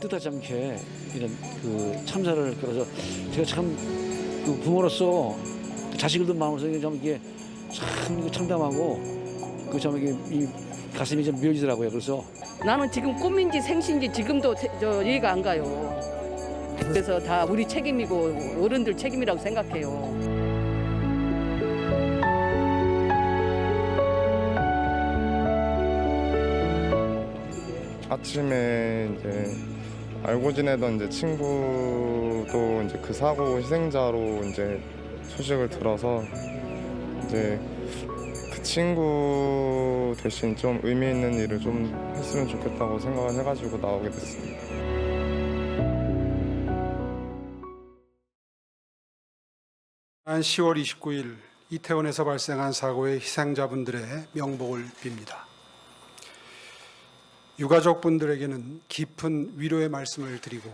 뜻하지 않게 이런 그 참사를 겪어서 제가 참 그 부모로서 자식을 둔 마음으로서 좀 이게 참 참담하고 그 참 이게 이 가슴이 좀 미어지더라고요. 그래서 나는 지금 꿈인지 생신지 지금도 이해가 안 가요. 그래서 다 우리 책임이고 어른들 책임이라고 생각해요. 아침에 이제 알고 지내던 이제 친구도 이제 그 사고 희생자로 이제 소식을 들어서 이제 그 친구 대신 좀 의미 있는 일을 좀 했으면 좋겠다고 생각을 해가지고 나오게 됐습니다. 지난 10월 29일 이태원에서 발생한 사고의 희생자분들의 명복을 빕니다. 유가족분들에게는 깊은 위로의 말씀을 드리고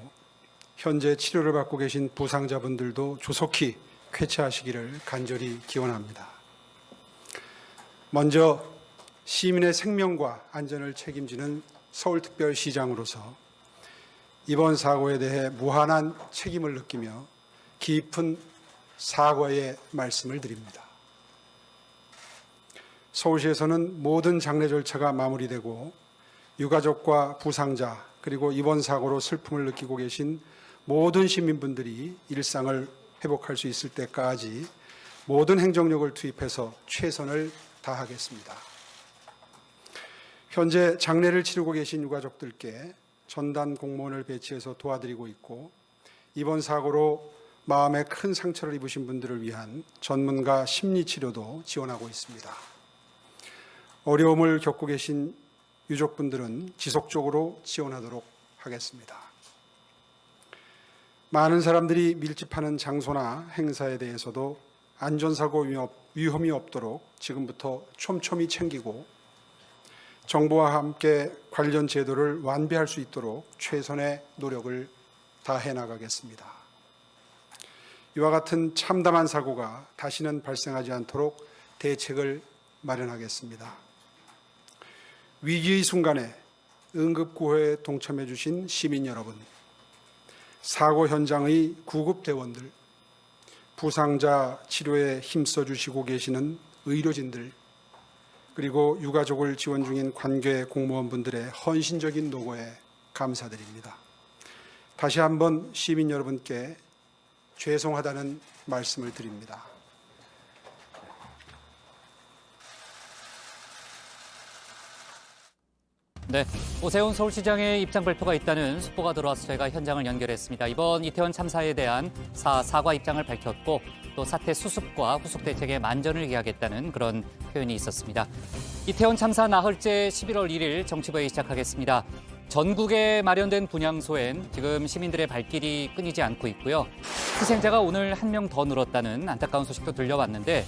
현재 치료를 받고 계신 부상자분들도 조속히 쾌차하시기를 간절히 기원합니다. 먼저 시민의 생명과 안전을 책임지는 서울특별시장으로서 이번 사고에 대해 무한한 책임을 느끼며 깊은 사과의 말씀을 드립니다. 서울시에서는 모든 장례 절차가 마무리되고 유가족과 부상자 그리고 이번 사고로 슬픔을 느끼고 계신 모든 시민분들이 일상을 회복할 수 있을 때까지 모든 행정력을 투입해서 최선을 다하겠습니다. 현재 장례를 치르고 계신 유가족들께 전담 공무원을 배치해서 도와드리고 있고 이번 사고로 마음에 큰 상처를 입으신 분들을 위한 전문가 심리치료도 지원하고 있습니다. 어려움을 겪고 계신 유족분들은 지속적으로 지원하도록 하겠습니다. 많은 사람들이 밀집하는 장소나 행사에 대해서도 안전사고 위험이 없도록 지금부터 촘촘히 챙기고 정부와 함께 관련 제도를 완비할 수 있도록 최선의 노력을 다해 나가겠습니다. 이와 같은 참담한 사고가 다시는 발생하지 않도록 대책을 마련하겠습니다. 위기의 순간에 응급구호에 동참해 주신 시민 여러분, 사고 현장의 구급대원들, 부상자 치료에 힘써 주시고 계시는 의료진들, 그리고 유가족을 지원 중인 관계 공무원분들의 헌신적인 노고에 감사드립니다. 다시 한번 시민 여러분께 죄송하다는 말씀을 드립니다. 네, 오세훈 서울시장의 입장 발표가 있다는 속보가 들어와서 저희가 현장을 연결했습니다. 이번 이태원 참사에 대한 사과 입장을 밝혔고 또 사태 수습과 후속 대책에 만전을 기하겠다는 그런 표현이 있었습니다. 이태원 참사 나흘째 11월 1일 정치부회 시작하겠습니다. 전국에 마련된 분향소엔 지금 시민들의 발길이 끊이지 않고 있고요. 희생자가 오늘 한 명 더 늘었다는 안타까운 소식도 들려왔는데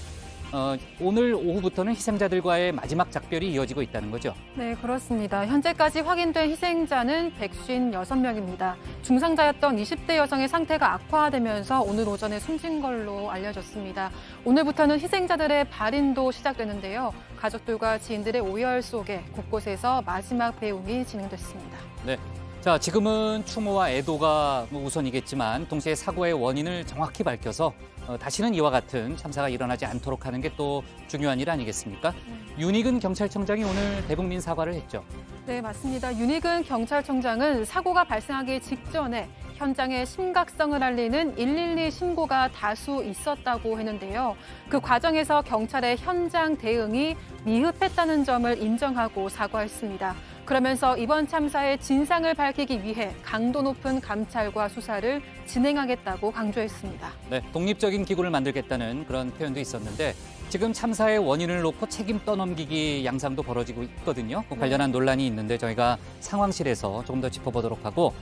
오늘 오후부터는 희생자들과의 마지막 작별이 이어지고 있다는 거죠? 네, 그렇습니다. 현재까지 확인된 희생자는 156명입니다. 중상자였던 20대 여성의 상태가 악화되면서 오늘 오전에 숨진 걸로 알려졌습니다. 오늘부터는 희생자들의 발인도 시작되는데요. 가족들과 지인들의 오열 속에 곳곳에서 마지막 배웅이 진행됐습니다. 네. 자, 지금은 추모와 애도가 우선이겠지만 동시에 사고의 원인을 정확히 밝혀서 다시는 이와 같은 참사가 일어나지 않도록 하는 게 또 중요한 일 아니겠습니까? 윤익은 경찰청장이 오늘 대국민 사과를 했죠. 네, 맞습니다. 윤익은 경찰청장은 사고가 발생하기 직전에 현장의 심각성을 알리는 112 신고가 다수 있었다고 했는데요. 그 과정에서 경찰의 현장 대응이 미흡했다는 점을 인정하고 사과했습니다. 그러면서 이번 참사의 진상을 밝히기 위해 강도 높은 감찰과 수사를 진행하겠다고 강조했습니다. 네, 독립적인 기구를 만들겠다는 그런 표현도 있었는데 지금 참사의 원인을 놓고 책임 떠넘기기 양상도 벌어지고 있거든요. 그 관련한 논란이 있는데 저희가 상황실에서 조금 더 짚어보도록 하고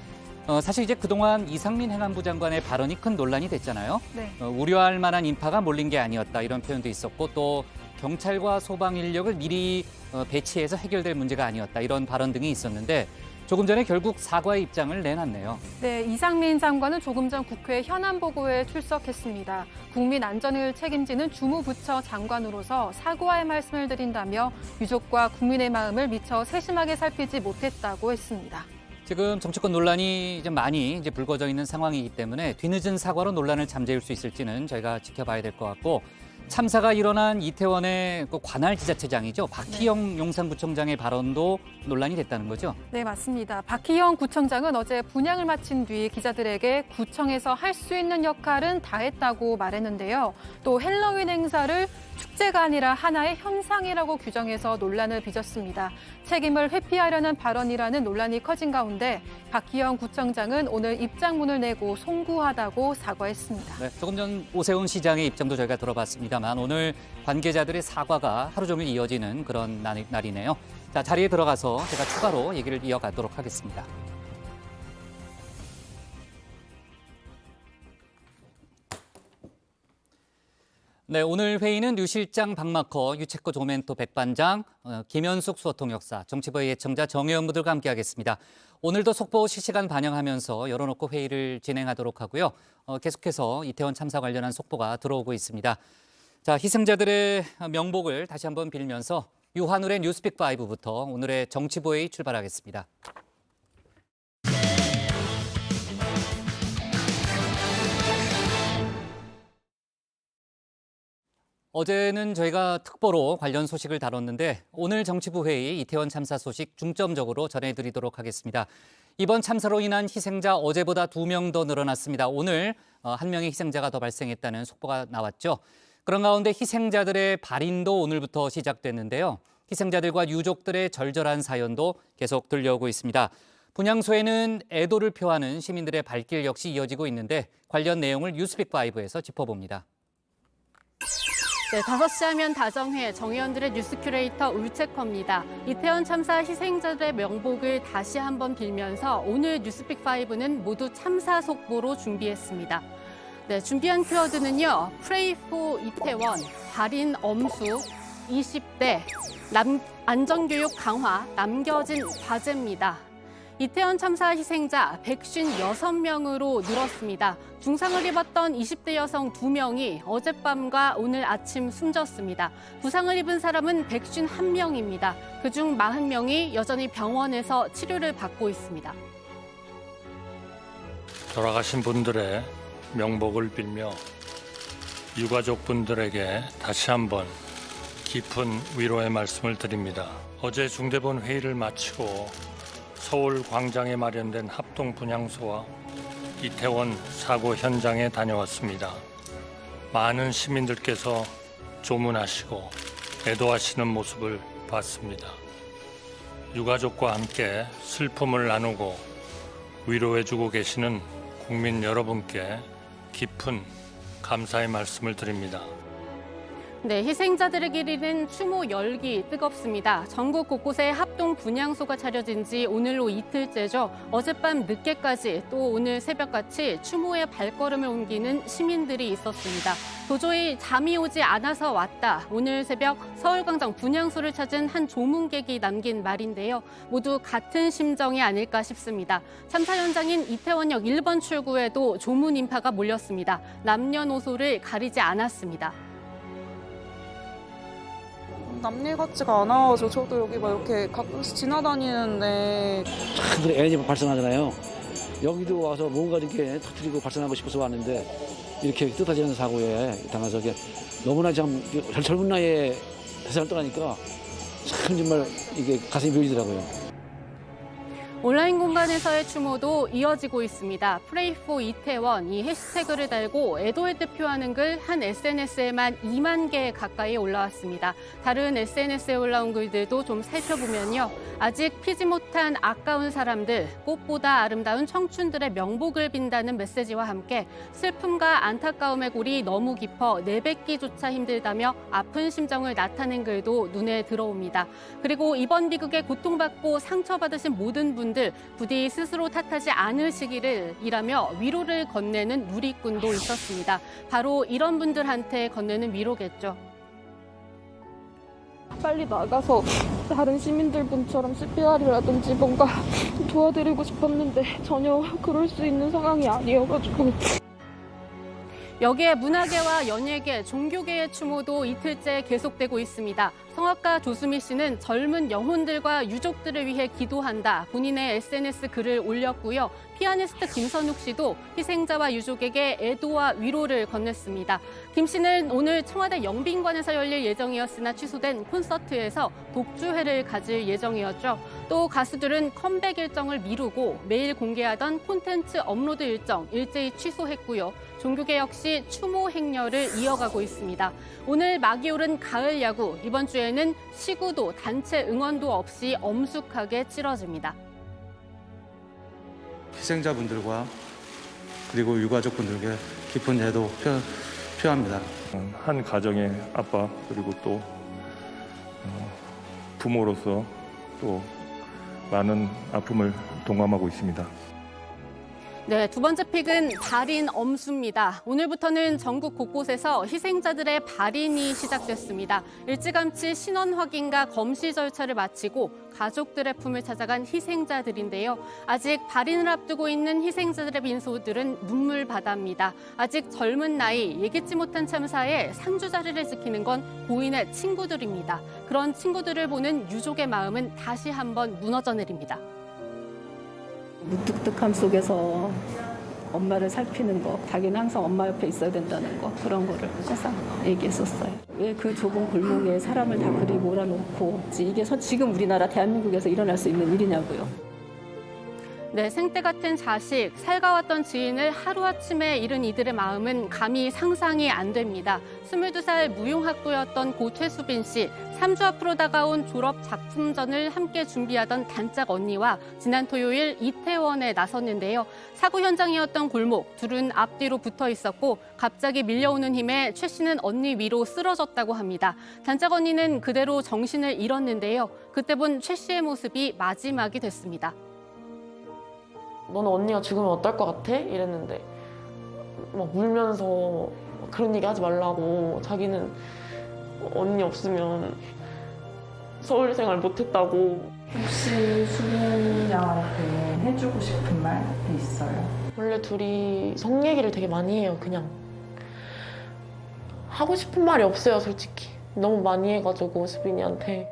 사실 이제 그동안 이상민 행안부 장관의 발언이 큰 논란이 됐잖아요. 네. 우려할 만한 인파가 몰린 게 아니었다 이런 표현도 있었고 또 경찰과 소방 인력을 미리 배치해서 해결될 문제가 아니었다 이런 발언 등이 있었는데 조금 전에 결국 사과의 입장을 내놨네요. 네, 이상민 장관은 조금 전 국회 현안보고에 출석했습니다. 국민 안전을 책임지는 주무부처 장관으로서 사과의 말씀을 드린다며 유족과 국민의 마음을 미처 세심하게 살피지 못했다고 했습니다. 지금 정치권 논란이 좀 많이 이제 불거져 있는 상황이기 때문에 뒤늦은 사과로 논란을 잠재울 수 있을지는 저희가 지켜봐야 될 것 같고, 참사가 일어난 이태원의 그 관할 지자체장이죠. 박희영 용산구청장의 발언도 논란이 됐다는 거죠. 네, 맞습니다. 박희영 구청장은 어제 분양을 마친 뒤 기자들에게 구청에서 할 수 있는 역할은 다 했다고 말했는데요. 또 헬로윈 행사를 축제가 아니라 하나의 현상이라고 규정해서 논란을 빚었습니다. 책임을 회피하려는 발언이라는 논란이 커진 가운데 박희영 구청장은 오늘 입장문을 내고 송구하다고 사과했습니다. 네, 조금 전 오세훈 시장의 입장도 저희가 들어봤습니다만 오늘 관계자들의 사과가 하루 종일 이어지는 그런 날이네요. 자, 자리에 들어가서 제가 추가로 얘기를 이어가도록 하겠습니다. 네, 오늘 회의는 류 실장 박마커, 유채꽃 오멘토 백반장, 김현숙 수어통역사, 정치부의 예청자 정혜원 분들과 함께하겠습니다. 오늘도 속보 실시간 반영하면서 열어놓고 회의를 진행하도록 하고요. 계속해서 이태원 참사 관련한 속보가 들어오고 있습니다. 자, 희생자들의 명복을 다시 한번 빌면서 유한울의 뉴스픽5부터 오늘의 정치부회의 출발하겠습니다. 어제는 저희가 특보로 관련 소식을 다뤘는데 오늘 정치부 회의 이태원 참사 소식 중점적으로 전해드리도록 하겠습니다. 이번 참사로 인한 희생자 어제보다 2명 더 늘어났습니다. 오늘 1명의 희생자가 더 발생했다는 속보가 나왔죠. 그런 가운데 희생자들의 발인도 오늘부터 시작됐는데요. 희생자들과 유족들의 절절한 사연도 계속 들려오고 있습니다. 분향소에는 애도를 표하는 시민들의 발길 역시 이어지고 있는데 관련 내용을 뉴스픽5에서 짚어봅니다. 네, 5시 하면 다정해 정의원들의 뉴스 큐레이터 울체커입니다. 이태원 참사 희생자들의 명복을 다시 한번 빌면서 오늘 뉴스픽5는 모두 참사 속보로 준비했습니다. 네, 준비한 키워드는요. Pray for 이태원, 발인 엄수, 20대, 안전교육 강화, 남겨진 과제입니다. 이태원 참사 희생자 156명으로 늘었습니다. 중상을 입었던 20대 여성 2명이 어젯밤과 오늘 아침 숨졌습니다. 부상을 입은 사람은 151명입니다. 그중 40명이 여전히 병원에서 치료를 받고 있습니다. 돌아가신 분들의 명복을 빌며 유가족분들에게 다시 한번 깊은 위로의 말씀을 드립니다. 어제 중대본 회의를 마치고 서울 광장에 마련된 합동 분향소와 이태원 사고 현장에 다녀왔습니다. 많은 시민들께서 조문하시고 애도하시는 모습을 봤습니다. 유가족과 함께 슬픔을 나누고 위로해주고 계시는 국민 여러분께 깊은 감사의 말씀을 드립니다. 네, 희생자들을 기리는 추모 열기 뜨겁습니다. 전국 곳곳에 합동 분향소가 차려진 지 오늘로 이틀째죠. 어젯밤 늦게까지 또 오늘 새벽같이 추모의 발걸음을 옮기는 시민들이 있었습니다. 도저히 잠이 오지 않아서 왔다. 오늘 새벽 서울광장 분향소를 찾은 한 조문객이 남긴 말인데요. 모두 같은 심정이 아닐까 싶습니다. 참사 현장인 이태원역 1번 출구에도 조문 인파가 몰렸습니다. 남녀노소를 가리지 않았습니다. 남일 같지가 않아가지고 저도 여기 막 이렇게 가끔씩 지나다니는데 참 에너지 발생하잖아요. 여기도 와서 뭔가 이렇게 터뜨리고 발생하고 싶어서 왔는데 이렇게 뜻하지 사고에 당해서 너무나 참 젊은 나이에 세상을 떠나니까 참 정말 이게 가슴이 묘해지더라고요. 온라인 공간에서의 추모도 이어지고 있습니다. Pray for 이태원 이 해시태그를 달고 애도의 뜻 표하는 글 한 SNS에만 2만 개 가까이 올라왔습니다. 다른 SNS에 올라온 글들도 좀 살펴보면요. 아직 피지 못한 아까운 사람들, 꽃보다 아름다운 청춘들의 명복을 빈다는 메시지와 함께 슬픔과 안타까움의 골이 너무 깊어 내뱉기조차 힘들다며 아픈 심정을 나타낸 글도 눈에 들어옵니다. 그리고 이번 비극에 고통받고 상처받으신 모든 분들 부디 스스로 탓하지 않으시기를 이라며 위로를 건네는 누리꾼도 있었습니다. 바로 이런 분들한테 건네는 위로겠죠. 빨리 나가서 다른 시민들 분처럼 CPR이라든지 뭔가 도와드리고 싶었는데 전혀 그럴 수 있는 상황이 아니어가지고. 여기에 문화계와 연예계, 종교계의 추모도 이틀째 계속되고 있습니다. 성악가 조수미 씨는 젊은 영혼들과 유족들을 위해 기도한다. 본인의 SNS 글을 올렸고요. 피아니스트 김선욱 씨도 희생자와 유족에게 애도와 위로를 건넸습니다. 김 씨는 오늘 청와대 영빈관에서 열릴 예정이었으나 취소된 콘서트에서 독주회를 가질 예정이었죠. 또 가수들은 컴백 일정을 미루고 매일 공개하던 콘텐츠 업로드 일정 일제히 취소했고요. 종교계 역시 추모 행렬을 이어가고 있습니다. 오늘 막이 오른 가을 야구, 이번 주에는 시구도 단체 응원도 없이 엄숙하게 치러집니다. 희생자분들과 그리고 유가족분들께 깊은 애도 표합니다. 한 가정의 아빠 그리고 또 부모로서 또 많은 아픔을 동감하고 있습니다. 네, 두 번째 픽은 발인 엄수입니다. 오늘부터는 전국 곳곳에서 희생자들의 발인이 시작됐습니다. 일찌감치 신원 확인과 검시 절차를 마치고 가족들의 품을 찾아간 희생자들인데요. 아직 발인을 앞두고 있는 희생자들의 민소들은 눈물 바다입니다. 아직 젊은 나이, 예기치 못한 참사에 상주 자리를 지키는 건 고인의 친구들입니다. 그런 친구들을 보는 유족의 마음은 다시 한번 무너져 내립니다. 무뚝뚝함 속에서 엄마를 살피는 거, 자기는 항상 엄마 옆에 있어야 된다는 거, 그런 거를 항상 얘기했었어요. 왜 그 좁은 골목에 사람을 다 그리 몰아놓고 이게 지금 우리나라 대한민국에서 일어날 수 있는 일이냐고요. 네, 생때 같은 자식, 살가웠던 지인을 하루아침에 잃은 이들의 마음은 감히 상상이 안 됩니다. 22살 무용학도였던 고 최수빈 씨, 3주 앞으로 다가온 졸업 작품전을 함께 준비하던 단짝 언니와 지난 토요일 이태원에 나섰는데요. 사고 현장이었던 골목, 둘은 앞뒤로 붙어 있었고 갑자기 밀려오는 힘에 최 씨는 언니 위로 쓰러졌다고 합니다. 단짝 언니는 그대로 정신을 잃었는데요. 그때 본 최 씨의 모습이 마지막이 됐습니다. 너는 언니가 죽으면 어떨 것 같아? 이랬는데 막 울면서 그런 얘기 하지 말라고, 자기는 언니 없으면 서울 생활 못했다고. 혹시 수빈 양한테 해주고 싶은 말 있어요? 원래 둘이 성 얘기를 되게 많이 해요. 그냥 하고 싶은 말이 없어요, 솔직히. 너무 많이 해가지고 수빈이한테.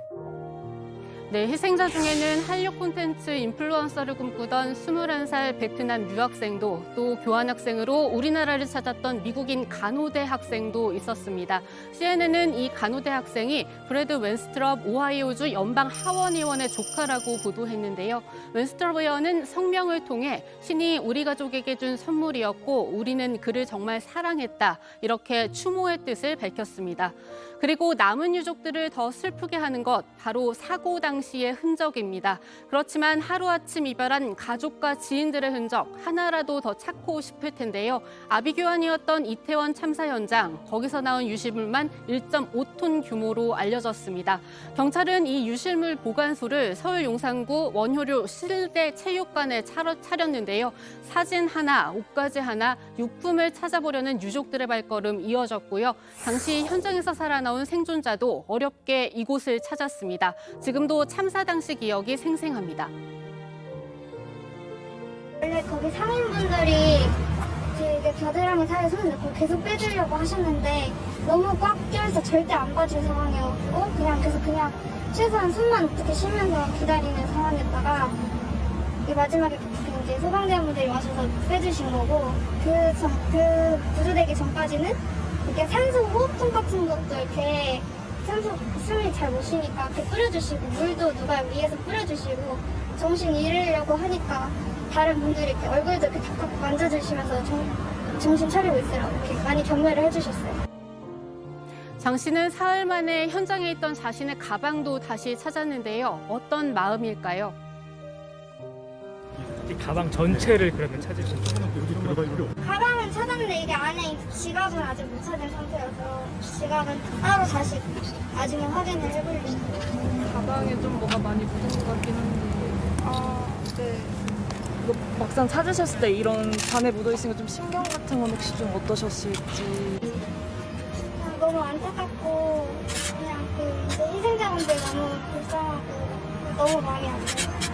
네, 희생자 중에는 한류 콘텐츠 인플루언서를 꿈꾸던 21살 베트남 유학생도, 또 교환학생으로 우리나라를 찾았던 미국인 간호대 학생도 있었습니다. CNN은 이 간호대 학생이 브래드 웬스트럽 오하이오주 연방 하원의원의 조카라고 보도했는데요. 웬스트럽 의원은 성명을 통해 신이 우리 가족에게 준 선물이었고 우리는 그를 정말 사랑했다, 이렇게 추모의 뜻을 밝혔습니다. 그리고 남은 유족들을 더 슬프게 하는 것, 바로 사고 당시의 흔적입니다. 그렇지만 하루아침 이별한 가족과 지인들의 흔적 하나라도 더 찾고 싶을 텐데요. 아비규환이었던 이태원 참사 현장, 거기서 나온 유실물만 1.5톤 규모로 알려졌습니다. 경찰은 이 유실물 보관소를 서울 용산구 원효료 실내 체육관에 차렸는데요. 사진 하나, 옷가지 하나, 유품을 찾아보려는 유족들의 발걸음 이어졌고요. 당시 현장에서 살아나온 생존자도 어렵게 이곳을 찾았습니다. 지금도 참사 당시 기억이 생생합니다. 원래 거기 상인분들이 되게 겨드랑이 사이에 손을 넣고 계속 빼주려고 하셨는데 너무 꽉 껴있어 절대 안 봐줄 상황이었고 그냥 최소한 손만 어떻게 쉬면서 기다리는 상황이었다가 이 마지막에 이제 소방대원분들이 와셔서 빼주신 거고 그 구조되기 전까지는 이렇게 산소 호흡통 같은 것도 이렇게 산소 숨이 잘 못 쉬니까 이렇게 뿌려주시고 물도 누가 위에서 뿌려주시고 정신 잃으려고 하니까 다른 분들이 이렇게 얼굴도 이렇게 탁탁 만져주시면서 정신 차리고 있으라고 이렇게 많이 격려를 해주셨어요. 장 씨는 사흘 만에 현장에 있던 자신의 가방도 다시 찾았는데요. 어떤 마음일까요? 이 가방 전체를 그러면 찾으셨어요? 가방은 찾았는데 이게 안에 지갑은 아직 못 찾은 상태여서 지갑은 따로 다시 나중에 확인을 해보려고. 가방에 좀 뭐가 많이 묻은 것 같긴 한데. 네. 이거 막상 찾으셨을 때 이런 잔에 묻어있으니까 좀 신경 같은 건 혹시 좀 어떠셨을지. 너무 안타깝고 그냥 이제 희생자분들 너무 불쌍하고 너무 마음이 아파요.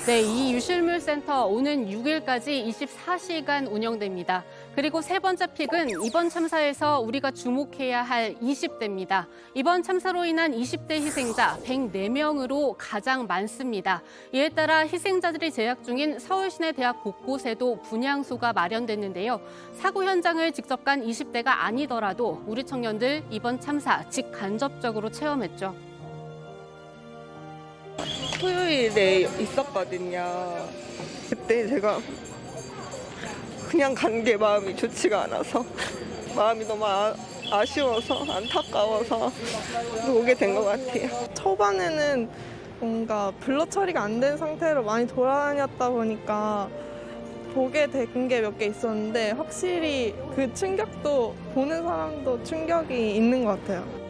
네, 이 유실물 센터 오는 6일까지 24시간 운영됩니다. 그리고 세 번째 픽은 이번 참사에서 우리가 주목해야 할 20대입니다. 이번 참사로 인한 20대 희생자 104명으로 가장 많습니다. 이에 따라 희생자들이 재학 중인 서울시내 대학 곳곳에도 분향소가 마련됐는데요. 사고 현장을 직접 간 20대가 아니더라도 우리 청년들 이번 참사 직간접적으로 체험했죠. 토요일에 있었거든요. 그때 제가 그냥 간 게 마음이 좋지가 않아서 마음이 너무 아쉬워서 안타까워서 오게 된 것 같아요. 초반에는 뭔가 블러 처리가 안 된 상태로 많이 돌아다녔다 보니까 보게 된 게 몇 개 있었는데 확실히 그 충격도 보는 사람도 충격이 있는 것 같아요.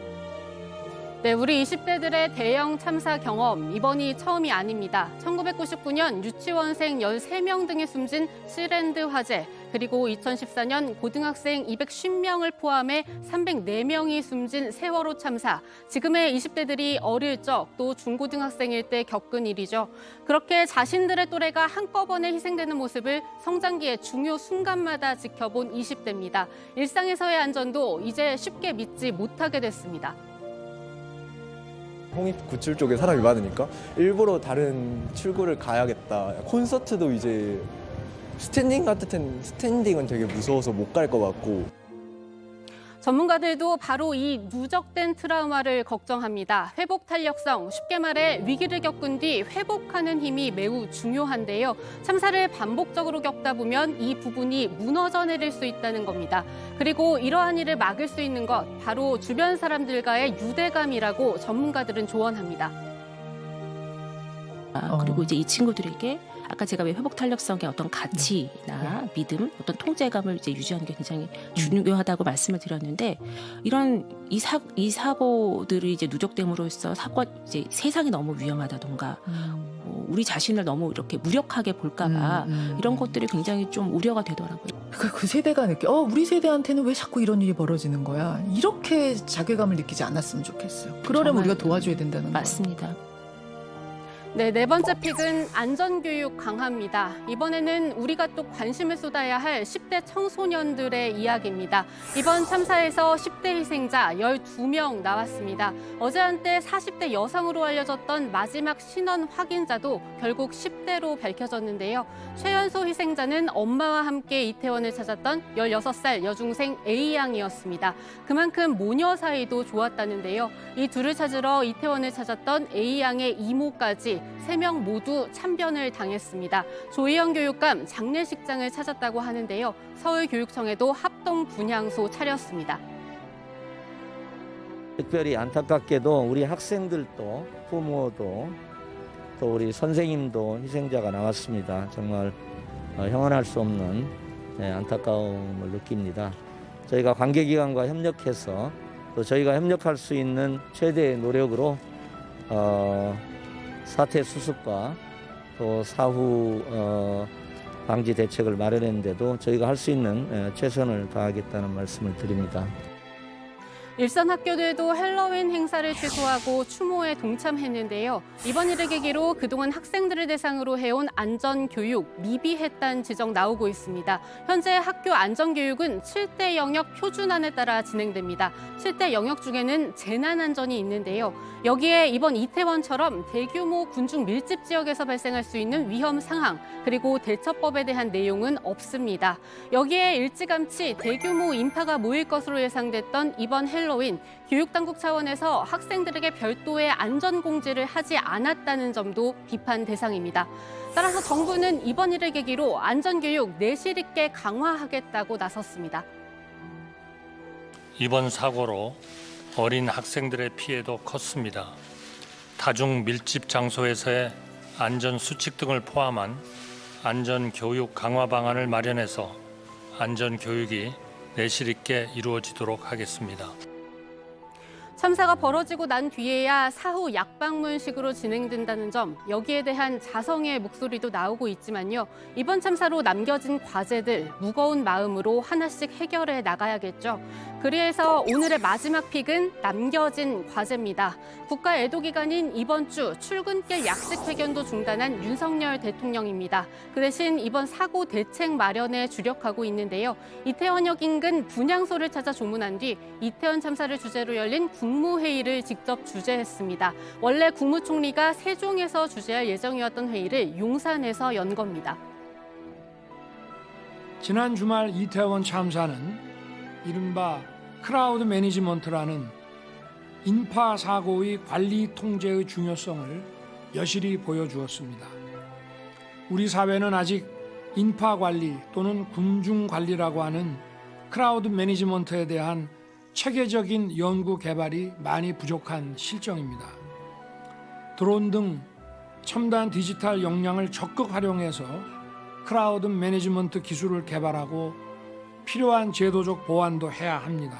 네, 우리 20대들의 대형 참사 경험, 이번이 처음이 아닙니다. 1999년 유치원생 13명 등이 숨진 시랜드 화재, 그리고 2014년 고등학생 250명을 포함해 304명이 숨진 세월호 참사. 지금의 20대들이 어릴 적 또 중고등학생일 때 겪은 일이죠. 그렇게 자신들의 또래가 한꺼번에 희생되는 모습을 성장기의 중요 순간마다 지켜본 20대입니다. 일상에서의 안전도 이제 쉽게 믿지 못하게 됐습니다. 홍익 구출 쪽에 사람이 많으니까 일부러 다른 출구를 가야겠다. 콘서트도 이제 스탠딩은 되게 무서워서 못 갈 것 같고. 전문가들도 바로 이 누적된 트라우마를 걱정합니다. 회복 탄력성, 쉽게 말해 위기를 겪은 뒤 회복하는 힘이 매우 중요한데요. 참사를 반복적으로 겪다 보면 이 부분이 무너져 내릴 수 있다는 겁니다. 그리고 이러한 일을 막을 수 있는 것, 바로 주변 사람들과의 유대감이라고 전문가들은 조언합니다. 그리고 이제 이 친구들에게 아까 제가 왜 회복 탄력성의 어떤 가치나 믿음, 어떤 통제감을 이제 유지하는 게 굉장히 중요하다고 말씀을 드렸는데, 이런 이 사고들이 이제 누적됨으로써 이제 세상이 너무 위험하다던가 우리 자신을 너무 이렇게 무력하게 볼까봐 이런 것들이 굉장히 좀 우려가 되더라고요. 그 세대가 우리 세대한테는 왜 자꾸 이런 일이 벌어지는 거야? 이렇게 자괴감을 느끼지 않았으면 좋겠어요. 그러려면 우리가 도와줘야 된다는 거예요. 맞습니다. 네, 네 번째 픽은 안전교육 강화입니다. 이번에는 우리가 또 관심을 쏟아야 할 10대 청소년들의 이야기입니다. 이번 참사에서 10대 희생자 12명 나왔습니다. 어제 한때 40대 여성으로 알려졌던 마지막 신원 확인자도 결국 10대로 밝혀졌는데요. 최연소 희생자는 엄마와 함께 이태원을 찾았던 16살 여중생 A양이었습니다. 그만큼 모녀 사이도 좋았다는데요. 이 둘을 찾으러 이태원을 찾았던 A양의 이모까지 3명 모두 참변을 당했습니다. 조희영 교육감 장례식장을 찾았다고 하는데요. 서울교육청에도 합동 분향소 차렸습니다. 특별히 안타깝게도 우리 학생들도 부모도 또 우리 선생님도 희생자가 나왔습니다. 정말 형언할 수 없는 안타까움을 느낍니다. 저희가 관계기관과 협력해서 또 저희가 협력할 수 있는 최대의 노력으로 사태 수습과 또 사후 방지 대책을 마련했는데도 저희가 할 수 있는 최선을 다하겠다는 말씀을 드립니다. 일선 학교들도 헬로윈 행사를 취소하고 추모에 동참했는데요. 이번 일을 계기로 그동안 학생들을 대상으로 해온 안전교육 미비했다는 지적 나오고 있습니다. 현재 학교 안전교육은 7대 영역 표준안에 따라 진행됩니다. 7대 영역 중에는 재난안전이 있는데요. 여기에 이번 이태원처럼 대규모 군중 밀집 지역에서 발생할 수 있는 위험 상황, 그리고 대처법에 대한 내용은 없습니다. 여기에 일찌감치 대규모 인파가 모일 것으로 예상됐던 이번 헬로윈, 교육당국 차원에서 학생들에게 별도의 안전공지를 하지 않았다는 점도 비판 대상입니다. 따라서 정부는 이번 일을 계기로 안전교육 내실 있게 강화하겠다고 나섰습니다. 이번 사고로 어린 학생들의 피해도 컸습니다. 다중 밀집 장소에서의 안전 수칙 등을 포함한 안전 교육 강화 방안을 마련해서 안전 교육이 내실 있게 이루어지도록 하겠습니다. 참사가 벌어지고 난 뒤에야 사후 약방문식으로 진행된다는 점, 여기에 대한 자성의 목소리도 나오고 있지만요. 이번 참사로 남겨진 과제들 무거운 마음으로 하나씩 해결해 나가야겠죠. 그래서 오늘의 마지막 픽은 남겨진 과제입니다. 국가 애도 기간인 이번 주 출근길 약식 회견도 중단한 윤석열 대통령입니다. 그 대신 이번 사고 대책 마련에 주력하고 있는데요. 이태원역 인근 분향소를 찾아 조문한 뒤 이태원 참사를 주제로 열린 국무회의를 직접 주재했습니다. 원래 국무총리가 세종에서 주재할 예정이었던 회의를 용산에서 연 겁니다. 지난 주말 이태원 참사는 이른바 크라우드 매니지먼트라는 인파 사고의 관리 통제의 중요성을 여실히 보여주었습니다. 우리 사회는 아직 인파 관리 또는 군중 관리라고 하는 크라우드 매니지먼트에 대한 체계적인 연구 개발이 많이 부족한 실정입니다. 드론 등 첨단 디지털 역량을 적극 활용해서 크라우드 매니지먼트 기술을 개발하고 필요한 제도적 보완도 해야 합니다.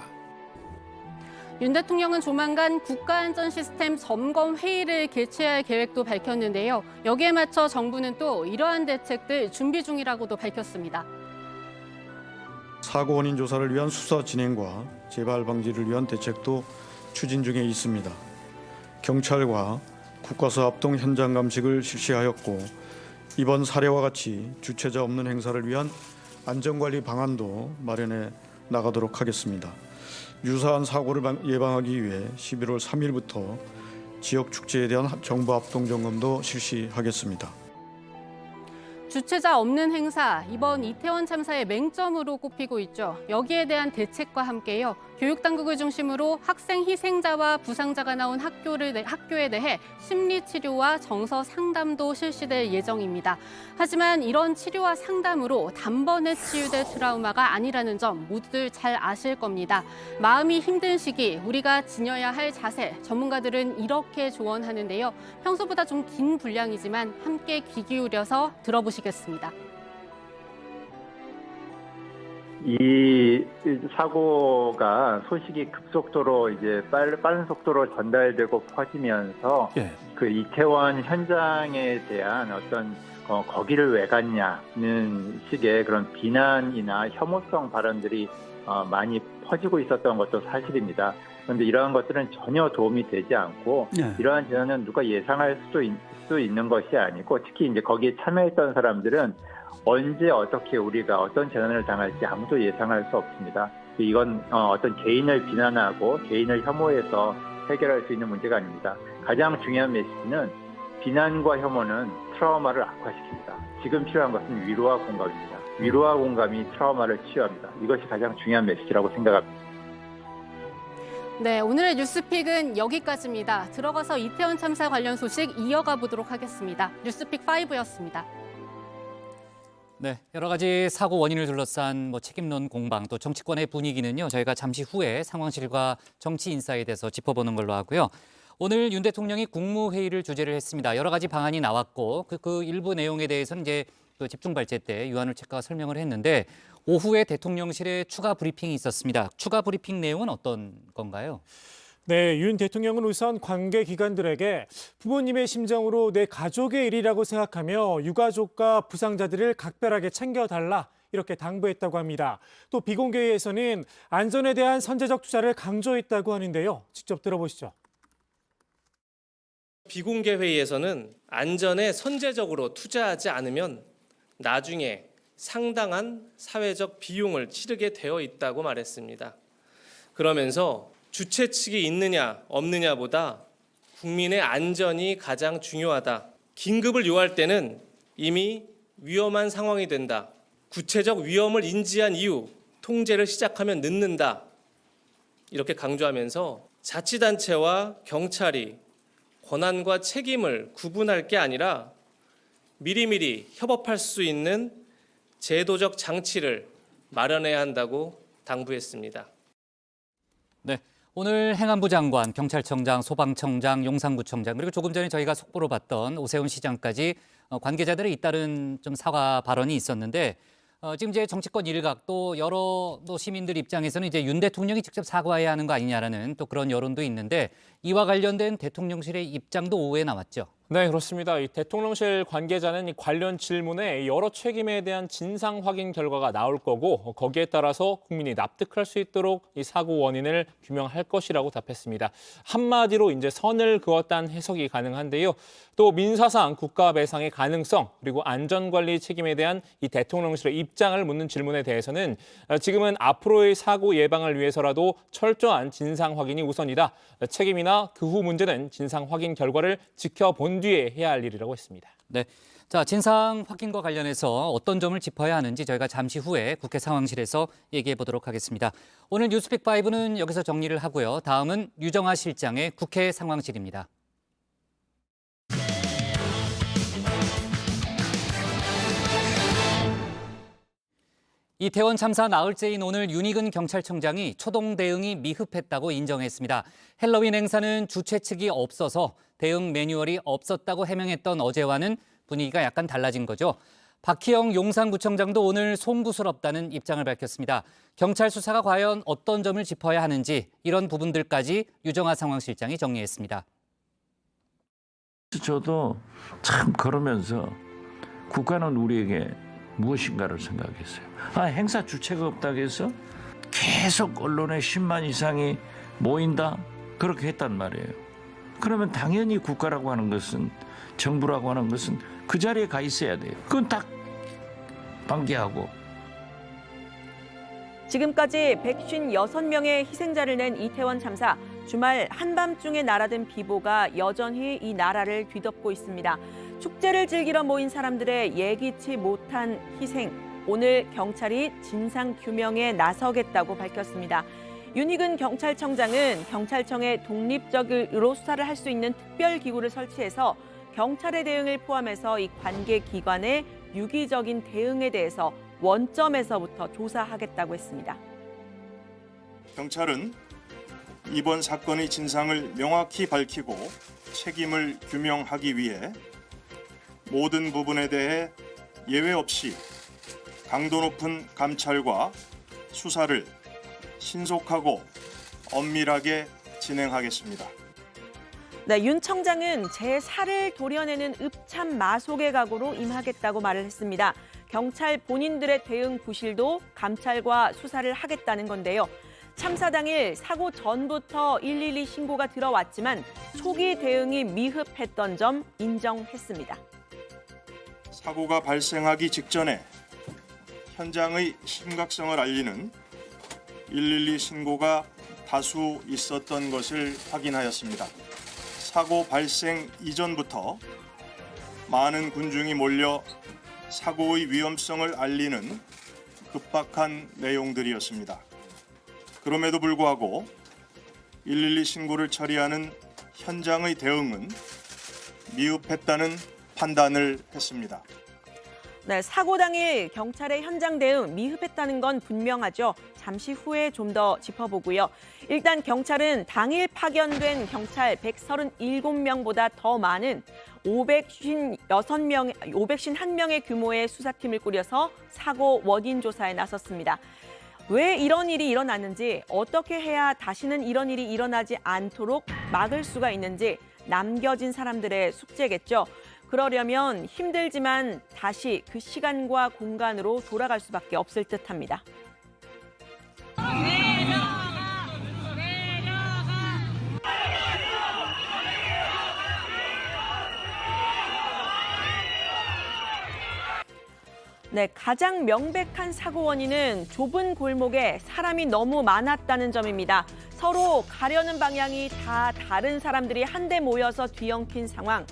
윤 대통령은 조만간 국가안전시스템 점검 회의를 개최할 계획도 밝혔는데요. 여기에 맞춰 정부는 또 이러한 대책들 준비 중이라고도 밝혔습니다. 사고 원인 조사를 위한 수사 진행과 재발 방지를 위한 대책도 추진 중에 있습니다. 경찰과 국가수 합동 현장 감식을 실시하였고 이번 사례와 같이 주최자 없는 행사를 위한 안전관리 방안도 마련해 나가도록 하겠습니다. 유사한 사고를 예방하기 위해 11월 3일부터 지역 축제에 대한 정부 합동 점검도 실시하겠습니다. 주최자 없는 행사, 이번 이태원 참사의 맹점으로 꼽히고 있죠. 여기에 대한 대책과 함께요. 교육당국을 중심으로 학생 희생자와 부상자가 나온 학교에 대해 심리치료와 정서 상담도 실시될 예정입니다. 하지만 이런 치료와 상담으로 단번에 치유될 트라우마가 아니라는 점 모두들 잘 아실 겁니다. 마음이 힘든 시기, 우리가 지녀야 할 자세, 전문가들은 이렇게 조언하는데요. 평소보다 좀 긴 분량이지만 함께 귀 기울여서 들어보시겠습니다. 이 사고가 소식이 급속도로 이제 빠른 속도로 전달되고 퍼지면서 그 이태원 현장에 대한 어떤 거기를 왜 갔냐는 식의 그런 비난이나 혐오성 발언들이 많이 퍼지고 있었던 것도 사실입니다. 그런데 이러한 것들은 전혀 도움이 되지 않고 이러한 재난은 누가 예상할 수 있는 것이 아니고 특히 이제 거기에 참여했던 사람들은 언제 어떻게 우리가 어떤 재난을 당할지 아무도 예상할 수 없습니다. 이건 어떤 개인을 비난하고 개인을 혐오해서 해결할 수 있는 문제가 아닙니다. 가장 중요한 메시지는 비난과 혐오는 트라우마를 악화시킵니다. 지금 필요한 것은 위로와 공감입니다. 위로와 공감이 트라우마를 치유합니다. 이것이 가장 중요한 메시지라고 생각합니다. 네, 오늘의 뉴스픽은 여기까지입니다. 들어가서 이태원 참사 관련 소식 이어가 보도록 하겠습니다. 뉴스픽 5였습니다. 네, 여러 가지 사고 원인을 둘러싼 책임론 공방 또 정치권의 분위기는요. 저희가 잠시 후에 상황실과 정치 인사에 대해서 짚어보는 걸로 하고요. 오늘 윤 대통령이 국무회의를 주재를 했습니다. 여러 가지 방안이 나왔고 그 일부 내용에 대해서는 이제 그 집중 발제 때 유한울 책가가 설명을 했는데 오후에 대통령실에 추가 브리핑이 있었습니다. 추가 브리핑 내용은 어떤 건가요? 네, 윤 대통령은 우선 관계 기관들에게 부모님의 심정으로 내 가족의 일이라고 생각하며 유가족과 부상자들을 각별하게 챙겨달라 이렇게 당부했다고 합니다. 또 비공개회에서는 안전에 대한 선제적 투자를 강조했다고 하는데요. 직접 들어보시죠. 비공개 회의에서는 안전에 선제적으로 투자하지 않으면 나중에 상당한 사회적 비용을 치르게 되어 있다고 말했습니다. 그러면서 주최 측이 있느냐 없느냐보다 국민의 안전이 가장 중요하다. 긴급을 요할 때는 이미 위험한 상황이 된다. 구체적 위험을 인지한 이후 통제를 시작하면 늦는다. 이렇게 강조하면서 자치단체와 경찰이 권한과 책임을 구분할 게 아니라 미리미리 협업할 수 있는 제도적 장치를 마련해야 한다고 당부했습니다. 네, 오늘 행안부 장관, 경찰청장, 소방청장, 용산구청장 그리고 조금 전에 저희가 속보로 봤던 오세훈 시장까지 관계자들의 잇따른 좀 사과 발언이 있었는데 지금 이제 정치권 일각 또 여러 또 시민들 입장에서는 이제 윤 대통령이 직접 사과해야 하는 거 아니냐라는 또 그런 여론도 있는데 이와 관련된 대통령실의 입장도 오후에 나왔죠. 네, 그렇습니다. 이 대통령실 관계자는 이 관련 질문에 여러 책임에 대한 진상 확인 결과가 나올 거고 거기에 따라서 국민이 납득할 수 있도록 이 사고 원인을 규명할 것이라고 답했습니다. 한마디로 이제 선을 그었다는 해석이 가능한데요. 또 민사상 국가 배상의 가능성 그리고 안전관리 책임에 대한 이 대통령실의 입장을 묻는 질문에 대해서는 지금은 앞으로의 사고 예방을 위해서라도 철저한 진상 확인이 우선이다. 책임이나 그 후 문제는 진상 확인 결과를 지켜본 뒤에 해야 할 일이라고 했습니다. 네, 자 진상 확인과 관련해서 어떤 점을 짚어야 하는지 저희가 잠시 후에 국회 상황실에서 얘기해 보도록 하겠습니다. 오늘 뉴스픽5는 여기서 정리를 하고요. 다음은 유정아 실장의 국회 상황실입니다. 이태원 참사 나흘째인 오늘 윤희근 경찰청장이 초동 대응이 미흡했다고 인정했습니다. 헬로윈 행사는 주최 측이 없어서 대응 매뉴얼이 없었다고 해명했던 어제와는 분위기가 약간 달라진 거죠. 박희영 용산구청장도 오늘 송구스럽다는 입장을 밝혔습니다. 경찰 수사가 과연 어떤 점을 짚어야 하는지 이런 부분들까지 유정아 상황실장이 정리했습니다. 저도 참 그러면서 국가는 우리에게 무엇인가를 생각했어요. 행사 주체가 없다고 해서 계속 언론에 10만 이상이 모인다? 그렇게 했단 말이에요. 그러면 당연히 국가라고 하는 것은, 정부라고 하는 것은 그 자리에 가 있어야 돼요. 그건 딱 방기하고. 지금까지 156명의 희생자를 낸 이태원 참사. 주말 한밤중에 날아든 비보가 여전히 이 나라를 뒤덮고 있습니다. 축제를 즐기러 모인 사람들의 예기치 못한 희생. 오늘 경찰이 진상 규명에 나서겠다고 밝혔습니다. 윤희근 경찰청장은 경찰청에 독립적으로 수사를 할 수 있는 특별기구를 설치해서 경찰의 대응을 포함해서 이 관계 기관의 유기적인 대응에 대해서 원점에서부터 조사하겠다고 했습니다. 경찰은 이번 사건의 진상을 명확히 밝히고 책임을 규명하기 위해 모든 부분에 대해 예외 없이 강도 높은 감찰과 수사를 신속하고 엄밀하게 진행하겠습니다. 네, 윤 청장은 제4를 도려내는 읍참 마속의 각오로 임하겠다고 말을 했습니다. 경찰 본인들의 대응 부실도 감찰과 수사를 하겠다는 건데요. 참사 당일 사고 전부터 112 신고가 들어왔지만 초기 대응이 미흡했던 점 인정했습니다. 사고가 발생하기 직전에 현장의 심각성을 알리는 112 신고가 다수 있었던 것을 확인하였습니다. 사고 발생 이전부터 많은 군중이 몰려 사고의 위험성을 알리는 급박한 내용들이었습니다. 그럼에도 불구하고 112 신고를 처리하는 현장의 대응은 미흡했다는 판단을 했습니다. 네, 사고 당일 경찰의 현장 대응 미흡했다는 건 분명하죠. 잠시 후에 좀 더 짚어보고요. 일단 경찰은 당일 파견된 경찰 137명보다 더 많은 551명의 규모의 수사팀을 꾸려서 사고 원인 조사에 나섰습니다. 왜 이런 일이 일어났는지, 어떻게 해야 다시는 이런 일이 일어나지 않도록 막을 수가 있는지 남겨진 사람들의 숙제겠죠. 그러려면 힘들지만 다시 그 시간과 공간으로 돌아갈 수밖에 없을 듯합니다. 네, 가장 명백한 사고 원인은 좁은 골목에 사람이 너무 많았다는 점입니다. 서로 가려는 방향이 다 다른 사람들이 한데 모여서 뒤엉킨 상황.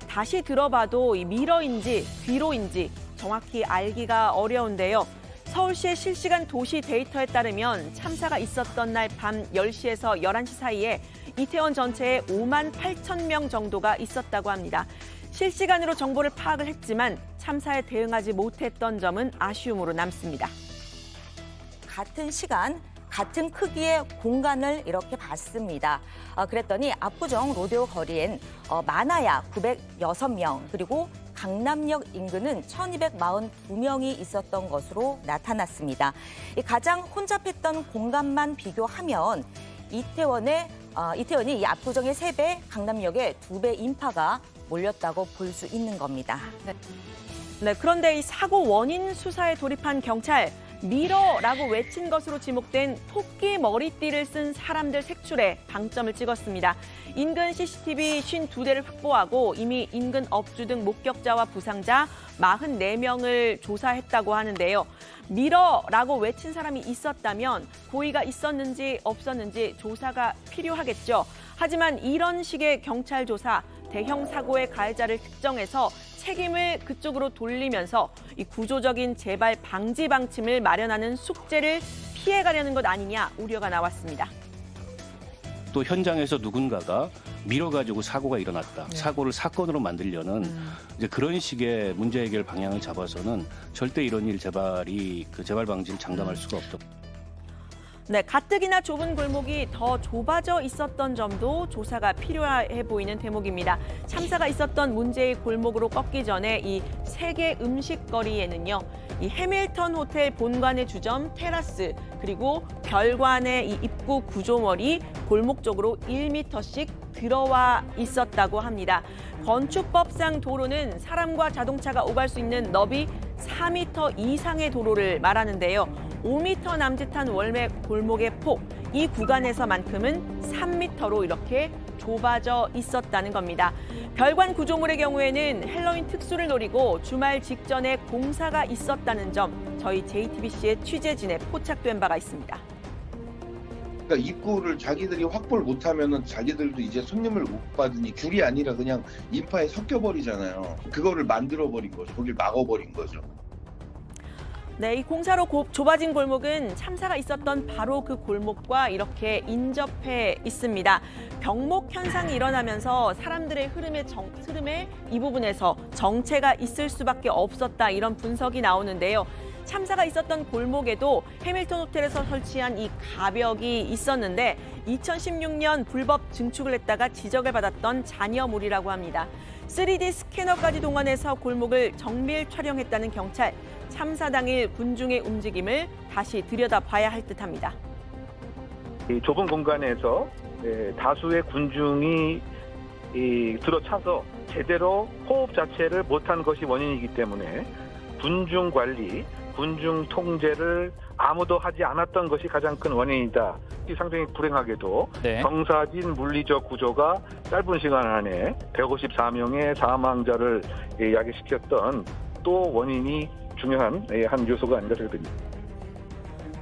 다시 들어봐도 미러인지 뒤로인지 정확히 알기가 어려운데요. 서울시의 실시간 도시 데이터에 따르면 참사가 있었던 날 밤 10시에서 11시 사이에 이태원 전체에 5만 8천 명 정도가 있었다고 합니다. 실시간으로 정보를 파악을 했지만 참사에 대응하지 못했던 점은 아쉬움으로 남습니다. 같은 시간, 같은 크기의 공간을 이렇게 봤습니다. 그랬더니 압구정 로데오 거리엔 많아야 906명, 그리고 강남역 인근은 1242명이 있었던 것으로 나타났습니다. 가장 혼잡했던 공간만 비교하면 이태원이 이 압구정의 3배, 강남역의 2배 인파가 몰렸다고 볼 수 있는 겁니다. 네, 그런데 이 사고 원인 수사에 돌입한 경찰, 미러라고 외친 것으로 지목된 토끼 머리띠를 쓴 사람들 색출에 방점을 찍었습니다. 인근 CCTV 52대를 확보하고 이미 인근 업주 등 목격자와 부상자 44명을 조사했다고 하는데요. 미러라고 외친 사람이 있었다면 고의가 있었는지 없었는지 조사가 필요하겠죠. 하지만 이런 식의 경찰 조사, 대형 사고의 가해자를 특정해서 책임을 그쪽으로 돌리면서 이 구조적인 재발 방지 방침을 마련하는 숙제를 피해가려는 것 아니냐 우려가 나왔습니다. 또 현장에서 누군가가 밀어가지고 사고가 일어났다. 사고를 사건으로 만들려는 이제 그런 식의 문제 해결 방향을 잡아서는 절대 이런 일 재발 방지를 장담할 수가 없다. 네, 가뜩이나 좁은 골목이 더 좁아져 있었던 점도 조사가 필요해 보이는 대목입니다. 참사가 있었던 문제의 골목으로 꺾기 전에 이 세계 음식거리에는요, 이 해밀턴 호텔 본관의 주점 테라스 그리고 별관의 이 입구 구조물이 골목 쪽으로 1m씩 들어와 있었다고 합니다. 건축법상 도로는 사람과 자동차가 오갈 수 있는 너비 4m 이상의 도로를 말하는데요. 5m 남짓한 월매 골목의 폭, 이 구간에서만큼은 3m로 이렇게 좁아져 있었다는 겁니다. 별관 구조물의 경우에는 헬로윈 특수를 노리고 주말 직전에 공사가 있었다는 점, 저희 JTBC의 취재진에 포착된 바가 있습니다. 그러니까 입구를 자기들이 확보를 못하면은 자기들도 이제 손님을 못 받으니 귤이 아니라 그냥 인파에 섞여버리잖아요. 그거를 만들어버린 거죠. 거길 막아버린 거죠. 네, 이 공사로 좁아진 골목은 참사가 있었던 바로 그 골목과 이렇게 인접해 있습니다. 병목 현상이 일어나면서 사람들의 흐름에 이 부분에서 정체가 있을 수밖에 없었다, 이런 분석이 나오는데요. 참사가 있었던 골목에도 해밀턴 호텔에서 설치한 이 가벽이 있었는데 2016년 불법 증축을 했다가 지적을 받았던 잔여물이라고 합니다. 3D 스캐너까지 동원해서 골목을 정밀 촬영했다는 경찰. 참사 당일 군중의 움직임을 다시 들여다봐야 할 듯합니다. 이 좁은 공간에서 다수의 군중이 들어차서 제대로 호흡 자체를 못한 것이 원인이기 때문에 군중 관리, 군중 통제를 아무도 하지 않았던 것이 가장 큰 원인이다. 상당히 불행하게도 정사진 물리적 구조가 짧은 시간 안에 154명의 사망자를 야기시켰던 또 원인이 중요한 한 요소가 아닌가 생각됩니다.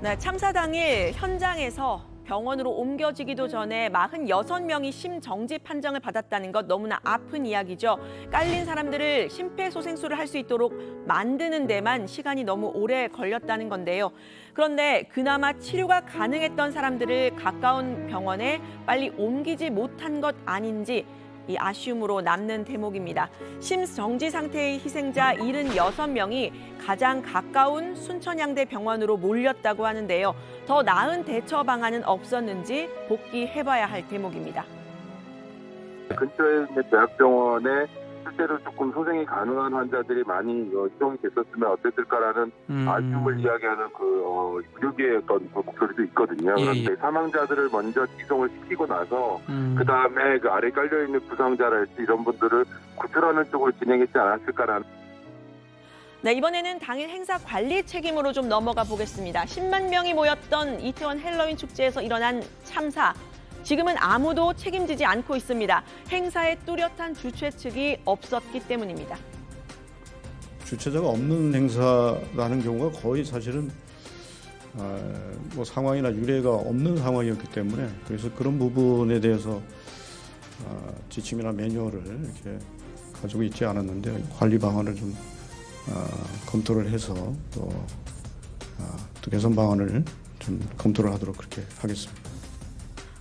네, 참사 당일 현장에서 병원으로 옮겨지기도 전에 46명이 심정지 판정을 받았다는 것, 너무나 아픈 이야기죠. 깔린 사람들을 심폐소생술을 할 수 있도록 만드는 데만 시간이 너무 오래 걸렸다는 건데요. 그런데 그나마 치료가 가능했던 사람들을 가까운 병원에 빨리 옮기지 못한 것 아닌지 이 아쉬움으로 남는 대목입니다. 심정지 상태의 희생자 76명이 가장 가까운 순천향대 병원으로 몰렸다고 하는데요. 더 나은 대처 방안은 없었는지 복귀해봐야 할 대목입니다. 근처에 있는 대학병원에 실제로 조금 소생이 가능한 환자들이 많이 이동이 됐었으면 어땠을까라는 아쉬움을 이야기하는 의료계의 어떤 목소리도 있거든요. 그런데 사망자들을 먼저 이송을 시키고 나서 그 다음에 그 아래 깔려 있는 부상자랄지 이런 분들을 구출하는 쪽으로 진행했지 않았을까라는. 네, 이번에는 당일 행사 관리 책임으로 좀 넘어가 보겠습니다. 10만 명이 모였던 이태원 헬로윈 축제에서 일어난 참사. 지금은 아무도 책임지지 않고 있습니다. 행사에 뚜렷한 주최 측이 없었기 때문입니다. 주최자가 없는 행사라는 경우가 거의 사실은 뭐 상황이나 유례가 없는 상황이었기 때문에, 그래서 그런 부분에 대해서 지침이나 매뉴얼을 이렇게 가지고 있지 않았는데 관리 방안을 좀 검토를 해서 또 개선 방안을 좀 검토를 하도록 그렇게 하겠습니다.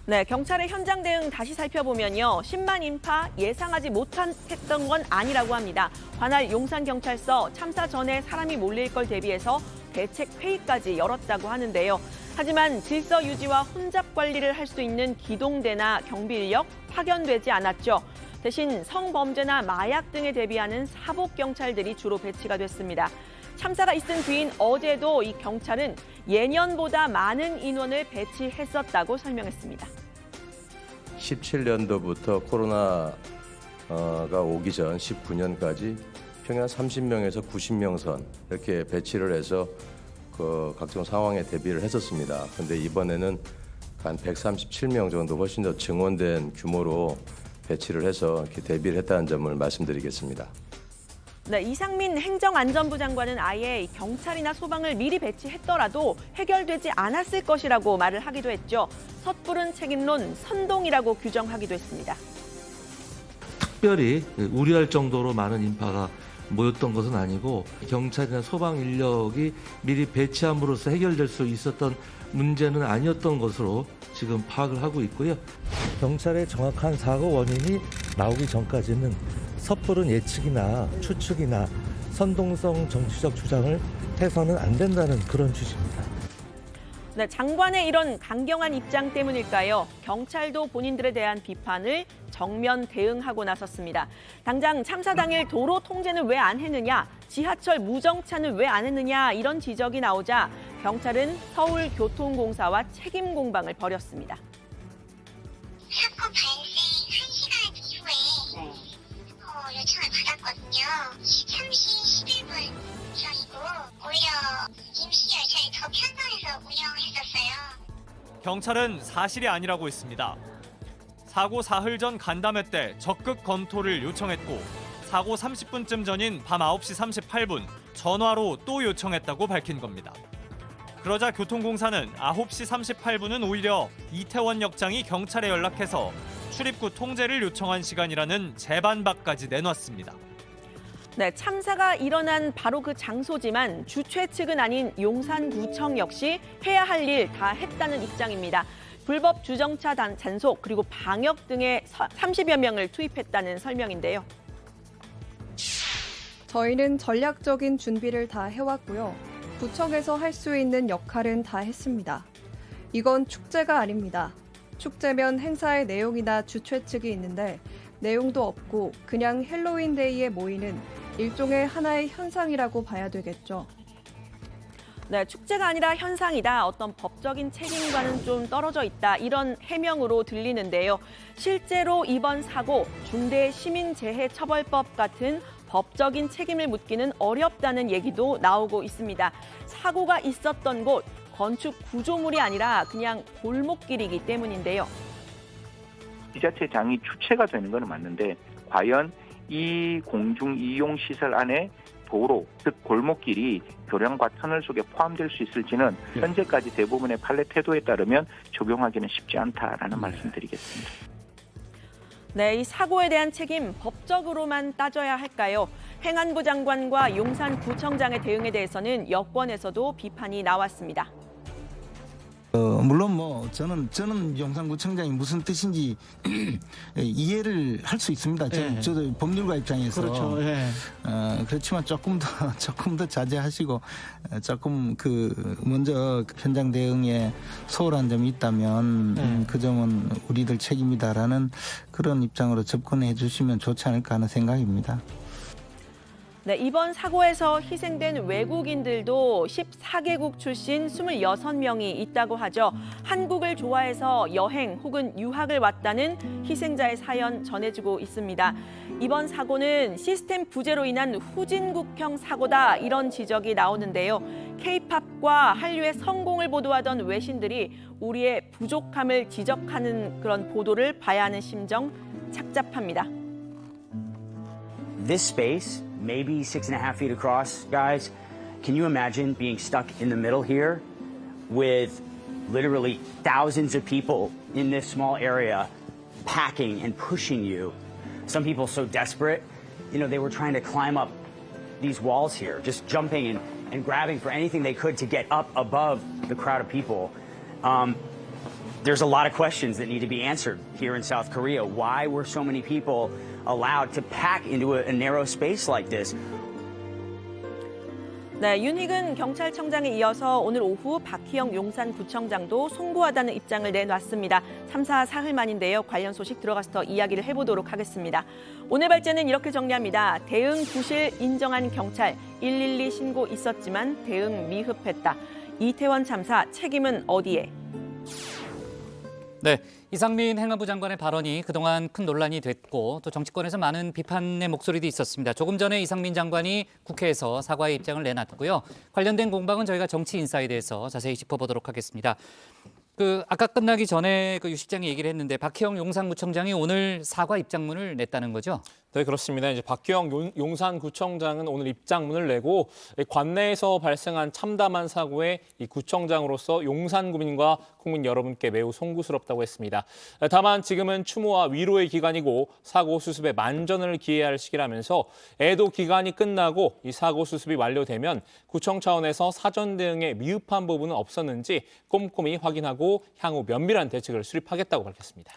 네, 경찰의 현장 대응 다시 살펴보면요. 10만 인파 예상하지 못했던 건 아니라고 합니다. 관할 용산경찰서 참사 전에 사람이 몰릴 걸 대비해서 대책 회의까지 열었다고 하는데요. 하지만 질서 유지와 혼잡 관리를 할 수 있는 기동대나 경비 인력 파견되지 않았죠. 대신 성범죄나 마약 등에 대비하는 사복 경찰들이 주로 배치가 됐습니다. 참사가 있은 뒤인 어제도 이 경찰은 예년보다 많은 인원을 배치했었다고 설명했습니다. 17년도부터 코로나가 오기 전 19년까지 평균 30명에서 90명 선 이렇게 배치를 해서 그 각종 상황에 대비를 했었습니다. 그런데 이번에는 한 137명 정도 훨씬 더 증원된 규모로 배치를 해서 이렇게 대비를 했다는 점을 말씀드리겠습니다. 네, 이상민 행정안전부 장관은 아예 경찰이나 소방을 미리 배치했더라도 해결되지 않았을 것이라고 말을 하기도 했죠. 섣부른 책임론, 선동이라고 규정하기도 했습니다. 특별히 우려할 정도로 많은 인파가 모였던 것은 아니고 경찰이나 소방 인력이 미리 배치함으로써 해결될 수 있었던 문제는 아니었던 것으로 지금 파악을 하고 있고요. 경찰의 정확한 사고 원인이 나오기 전까지는 섣부른 예측이나 추측이나 선동성 정치적 주장을 해서는 안 된다는 그런 취지입니다. 네, 장관의 이런 강경한 입장 때문일까요? 경찰도 본인들에 대한 비판을 정면 대응하고 나섰습니다. 당장 참사 당일 도로 통제는 왜 안 했느냐, 지하철 무정차는 왜 안 했느냐 이런 지적이 나오자 경찰은 서울교통공사와 책임 공방을 벌였습니다. 사건 발생 1시간 이후에 요청을 받았거든요. 13시 11분 전이고 오히려 임시 열차를 더 편성해서 운영했었어요. 경찰은 사실이 아니라고 했습니다. 사고 사흘 전 간담회 때 적극 검토를 요청했고 사고 30분쯤 전인 밤 9시 38분 전화로 또 요청했다고 밝힌 겁니다. 그러자 교통공사는 9시 38분은 오히려 이태원 역장이 경찰에 연락해서 출입구 통제를 요청한 시간이라는 재반박까지 내놨습니다. 네, 참사가 일어난 바로 그 장소지만 주최 측은 아닌 용산구청 역시 해야 할 일 다 했다는 입장입니다. 불법 주정차 단속 그리고 방역 등에 30여 명을 투입했다는 설명인데요. 저희는 전략적인 준비를 다 해왔고요. 구청에서 할 수 있는 역할은 다 했습니다. 이건 축제가 아닙니다. 축제면 행사의 내용이나 주최 측이 있는데 내용도 없고 그냥 헬로윈데이에 모이는 일종의 하나의 현상이라고 봐야 되겠죠. 네, 축제가 아니라 현상이다. 어떤 법적인 책임과는 좀 떨어져 있다. 이런 해명으로 들리는데요. 실제로 이번 사고 중대시민재해처벌법 같은 법적인 책임을 묻기는 어렵다는 얘기도 나오고 있습니다. 사고가 있었던 곳, 건축 구조물이 아니라 그냥 골목길이기 때문인데요. 지자체장이 주체가 되는 건 맞는데 과연 이 공중 이용 시설 안에 도로, 즉 골목길이 교량과 터널 속에 포함될 수 있을지는 현재까지 대부분의 판례 태도에 따르면 적용하기는 쉽지 않다라는 말씀드리겠습니다. 네, 이 사고에 대한 책임 법적으로만 따져야 할까요? 행안부 장관과 용산구청장의 대응에 대해서는 여권에서도 비판이 나왔습니다. 물론 저는 용산구청장이 무슨 뜻인지 이해를 할 수 있습니다. 저도 법률가 입장에서 그렇죠. 그렇지만 조금 더 자제하시고 조금 먼저 현장 대응에 소홀한 점이 있다면 그 점은 우리들 책임이다라는 그런 입장으로 접근해 주시면 좋지 않을까 하는 생각입니다. 네, 이번 사고에서 희생된 외국인들도 14개국 출신 26명이 있다고 하죠. 한국을 좋아해서 여행 혹은 유학을 왔다는 희생자의 사연 전해지고 있습니다. 이번 사고는 시스템 부재로 인한 후진국형 사고다 이런 지적이 나오는데요. K-팝과 한류의 성공을 보도하던 외신들이 우리의 부족함을 지적하는 그런 보도를 봐야 하는 심정 착잡합니다. This space, maybe 6.5 feet across, guys, can you imagine being stuck in the middle here with literally thousands of people in this small area packing and pushing you? Some people so desperate, they were trying to climb up these walls here, just jumping and grabbing for anything they could to get up above the crowd of people. There's a lot of questions that need to be answered here in South Korea. Why were so many people allowed to pack into a narrow space like this? 네, 윤희근 경찰청장에 이어서 오늘 오후 박희영 용산구청장도 송구하다는 입장을 내놨습니다. 참사 사흘 만인데요. 관련 소식 들어가서 더 이야기를 해보도록 하겠습니다. 오늘 발제는 이렇게 정리합니다. 대응 부실 인정한 경찰, 112 신고 있었지만 대응 미흡했다. 이태원 참사 책임은 어디에? 네, 이상민 행안부 장관의 발언이 그동안 큰 논란이 됐고 또 정치권에서 많은 비판의 목소리도 있었습니다. 조금 전에 이상민 장관이 국회에서 사과의 입장을 내놨고요. 관련된 공방은 저희가 정치인사이드에서 자세히 짚어보도록 하겠습니다. 아까 끝나기 전에 유 실장이 얘기를 했는데 박희영 용산구청장이 오늘 사과 입장문을 냈다는 거죠? 네, 그렇습니다. 이제 박희영 용산구청장은 오늘 입장문을 내고 관내에서 발생한 참담한 사고에 이 구청장으로서 용산구민과 국민 여러분께 매우 송구스럽다고 했습니다. 다만 지금은 추모와 위로의 기간이고 사고 수습에 만전을 기해야 할 시기라면서 애도 기간이 끝나고 이 사고 수습이 완료되면 구청 차원에서 사전 대응에 미흡한 부분은 없었는지 꼼꼼히 확인하고 향후 면밀한 대책을 수립하겠다고 밝혔습니다.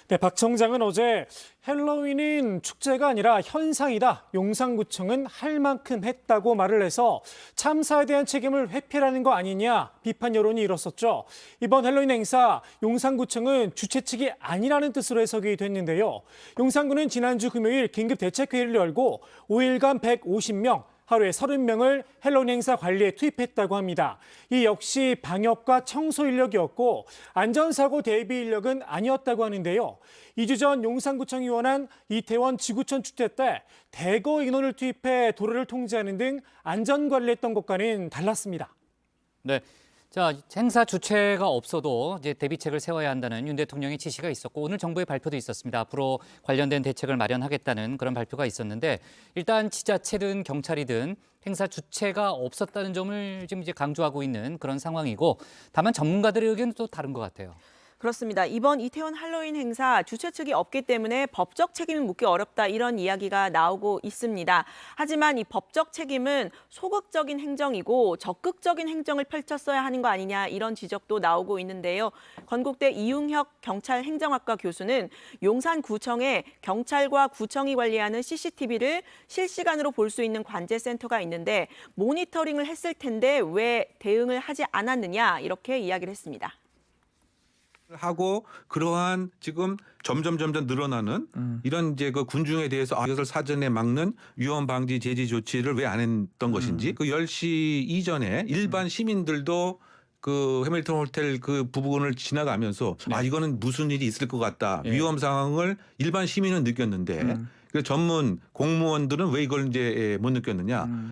네, 박 청장은 어제 헬로윈은 축제가 아니라 현상이다. 용산구청은 할 만큼 했다고 말을 해서 참사에 대한 책임을 회피하는 거 아니냐 비판 여론이 일었었죠. 이번 헬로윈 행사 용산구청은 주최 측이 아니라는 뜻으로 해석이 됐는데요. 용산구는 지난주 금요일 긴급대책회의를 열고 5일간 150명, 하루에 30명을 헬로윈 행사 관리에 투입했다고 합니다. 이 역시 방역과 청소 인력이었고 안전사고 대비 인력은 아니었다고 하는데요. 2주 전 용산구청이 원한 이태원 지구촌 축제 때 대거 인원을 투입해 도로를 통제하는 등 안전관리했던 것과는 달랐습니다. 네. 자, 행사 주체가 없어도 이제 대비책을 세워야 한다는 윤 대통령의 지시가 있었고 오늘 정부의 발표도 있었습니다. 앞으로 관련된 대책을 마련하겠다는 그런 발표가 있었는데 일단 지자체든 경찰이든 행사 주체가 없었다는 점을 지금 이제 강조하고 있는 그런 상황이고 다만 전문가들의 의견은 또 다른 것 같아요. 그렇습니다. 이번 이태원 할로윈 행사 주최 측이 없기 때문에 법적 책임을 묻기 어렵다 이런 이야기가 나오고 있습니다. 하지만 이 법적 책임은 소극적인 행정이고 적극적인 행정을 펼쳤어야 하는 거 아니냐 이런 지적도 나오고 있는데요. 건국대 이웅혁 경찰행정학과 교수는 용산구청에 경찰과 구청이 관리하는 CCTV를 실시간으로 볼 수 있는 관제센터가 있는데 모니터링을 했을 텐데 왜 대응을 하지 않았느냐 이렇게 이야기를 했습니다. 하고 그러한 지금 점점 늘어나는 이런 이제 그 군중에 대해서 이것을 사전에 막는 위험 방지 제지 조치를 왜 안 했던 것인지 그 10시 이전에 일반 시민들도 그 해밀턴 호텔 그 부분을 지나가면서 아 이거는 무슨 일이 있을 것 같다 위험 상황을 일반 시민은 느꼈는데 그 전문 공무원들은 왜 이걸 이제 못 느꼈느냐?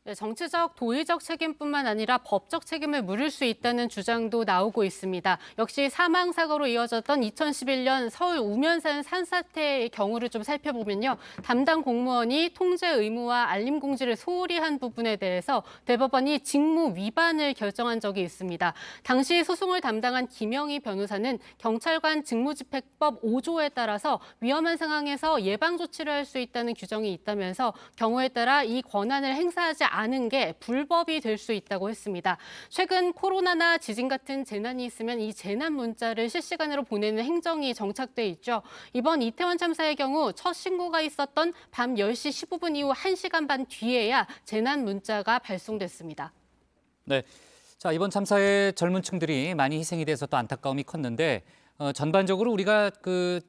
네, 정치적, 도의적 책임뿐만 아니라 법적 책임을 물을 수 있다는 주장도 나오고 있습니다. 역시 사망 사고로 이어졌던 2011년 서울 우면산 산사태의 경우를 좀 살펴보면요. 담당 공무원이 통제 의무와 알림 공지를 소홀히 한 부분에 대해서 대법원이 직무 위반을 결정한 적이 있습니다. 당시 소송을 담당한 김영희 변호사는 경찰관 직무집행법 5조에 따라서 위험한 상황에서 예방 조치를 할 수 있다는 규정이 있다면서 경우에 따라 이 권한을 행사하지 않은 게 불법이 될 수 있다고 했습니다. 최근 코로나나 지진 같은 재난이 있으면 이 재난 문자를 실시간으로 보내는 행정이 정착돼 있죠. 이번 이태원 참사의 경우 첫 신고가 있었던 밤 10시 15분 이후 1시간 반 뒤에야 재난 문자가 발송됐습니다. 네, 자 이번 참사에 젊은 층들이 많이 희생이 돼서 또 안타까움이 컸는데 전반적으로 우리가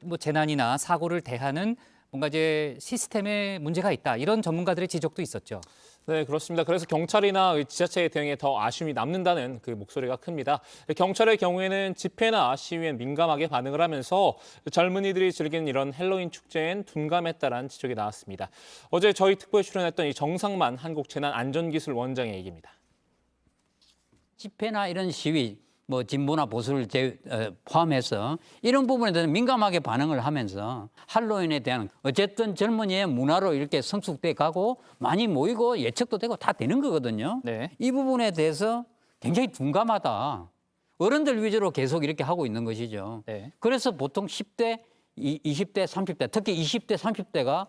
뭐 재난이나 사고를 대하는 뭔가 이제 시스템에 문제가 있다 이런 전문가들의 지적도 있었죠. 네, 그렇습니다. 그래서 경찰이나 지자체의 대응에 더 아쉬움이 남는다는 그 목소리가 큽니다. 경찰의 경우에는 집회나 시위엔 민감하게 반응을 하면서 젊은이들이 즐기는 이런 헬로윈 축제엔 둔감했다라는 지적이 나왔습니다. 어제 저희 특보에 출연했던 이 정상만 한국재난안전기술원장의 얘기입니다. 집회나 이런 시위, 뭐 진보나 보수를 포함해서 이런 부분에 대해서 민감하게 반응을 하면서 할로윈에 대한 어쨌든 젊은이의 문화로 이렇게 성숙돼 가고 많이 모이고 예측도 되고 다 되는 거거든요. 네. 이 부분에 대해서 굉장히 둔감하다. 어른들 위주로 계속 이렇게 하고 있는 것이죠. 네. 그래서 보통 10대, 20대, 30대, 특히 20대, 30대가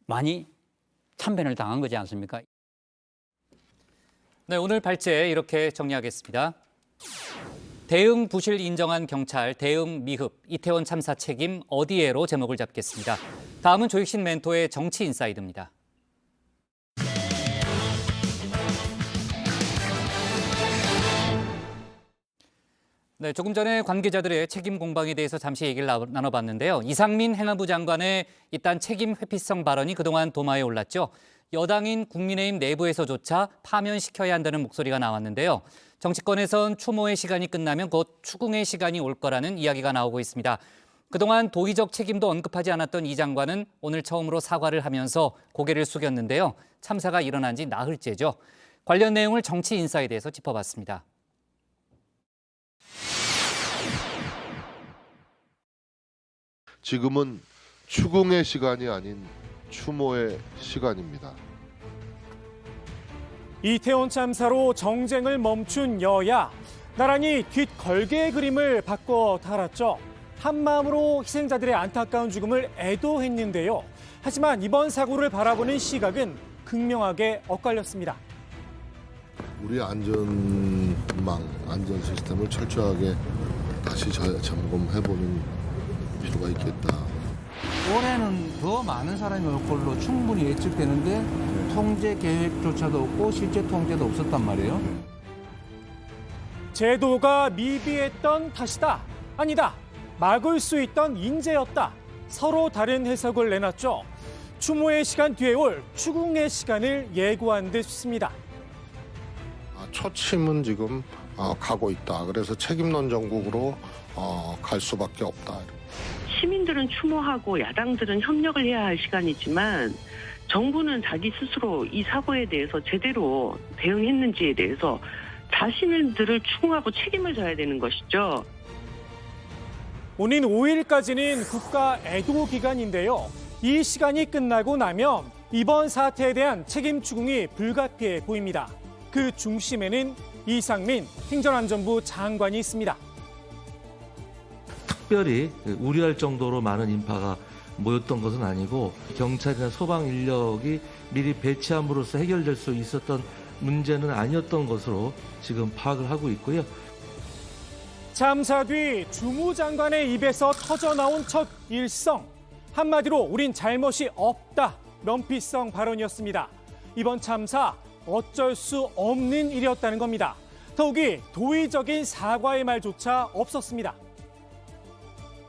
많이 참변을 당한 거지 않습니까? 네, 오늘 발제 이렇게 정리하겠습니다. 대응 부실 인정한 경찰, 대응 미흡, 이태원 참사 책임 어디에로 제목을 잡겠습니다. 다음은 조익신 멘토의 정치 인사이드입니다. 네, 조금 전에 관계자들의 책임 공방에 대해서 잠시 얘기를 나눠봤는데요. 이상민 행안부 장관의 이딴 책임 회피성 발언이 그동안 도마에 올랐죠. 여당인 국민의힘 내부에서조차 파면시켜야 한다는 목소리가 나왔는데요. 정치권에선 추모의 시간이 끝나면 곧 추궁의 시간이 올 거라는 이야기가 나오고 있습니다. 그동안 도의적 책임도 언급하지 않았던 이 장관은 오늘 처음으로 사과를 하면서 고개를 숙였는데요. 참사가 일어난 지 나흘째죠. 관련 내용을 정치인사에 대해서 짚어봤습니다. 지금은 추궁의 시간이 아닌 추모의 시간입니다. 이태원 참사로 정쟁을 멈춘 여야, 나란히 뒷걸개의 그림을 바꿔 달았죠. 한마음으로 희생자들의 안타까운 죽음을 애도했는데요. 하지만 이번 사고를 바라보는 시각은 극명하게 엇갈렸습니다. 우리 안전망, 안전 시스템을 철저하게 다시 점검해보는 필요가 있겠다. 올해는 더 많은 사람이 올 걸로 충분히 예측되는데 통제 계획조차도 없고 실제 통제도 없었단 말이에요. 제도가 미비했던 탓이다. 아니다. 막을 수 있던 인재였다. 서로 다른 해석을 내놨죠. 추모의 시간 뒤에 올 추궁의 시간을 예고한 듯 싶습니다. 초침은 지금 가고 있다. 그래서 책임론 정국으로 갈 수밖에 없다. 시민들은 추모하고 야당들은 협력을 해야 할 시간이지만 정부는 자기 스스로 이 사고에 대해서 제대로 대응했는지에 대해서 자신들을 추궁하고 책임을 져야 되는 것이죠. 오는 5일까지는 국가 애도 기간인데요. 이 시간이 끝나고 나면 이번 사태에 대한 책임 추궁이 불가피해 보입니다. 그 중심에는 이상민 행정안전부 장관이 있습니다. 특별히 우려할 정도로 많은 인파가 모였던 것은 아니고 경찰이나 소방 인력이 미리 배치함으로써 해결될 수 있었던 문제는 아니었던 것으로 지금 파악을 하고 있고요. 참사 뒤 주무장관의 입에서 터져나온 첫 일성. 한마디로 우린 잘못이 없다. 면피성 발언이었습니다. 이번 참사 어쩔 수 없는 일이었다는 겁니다. 더욱이 도의적인 사과의 말조차 없었습니다.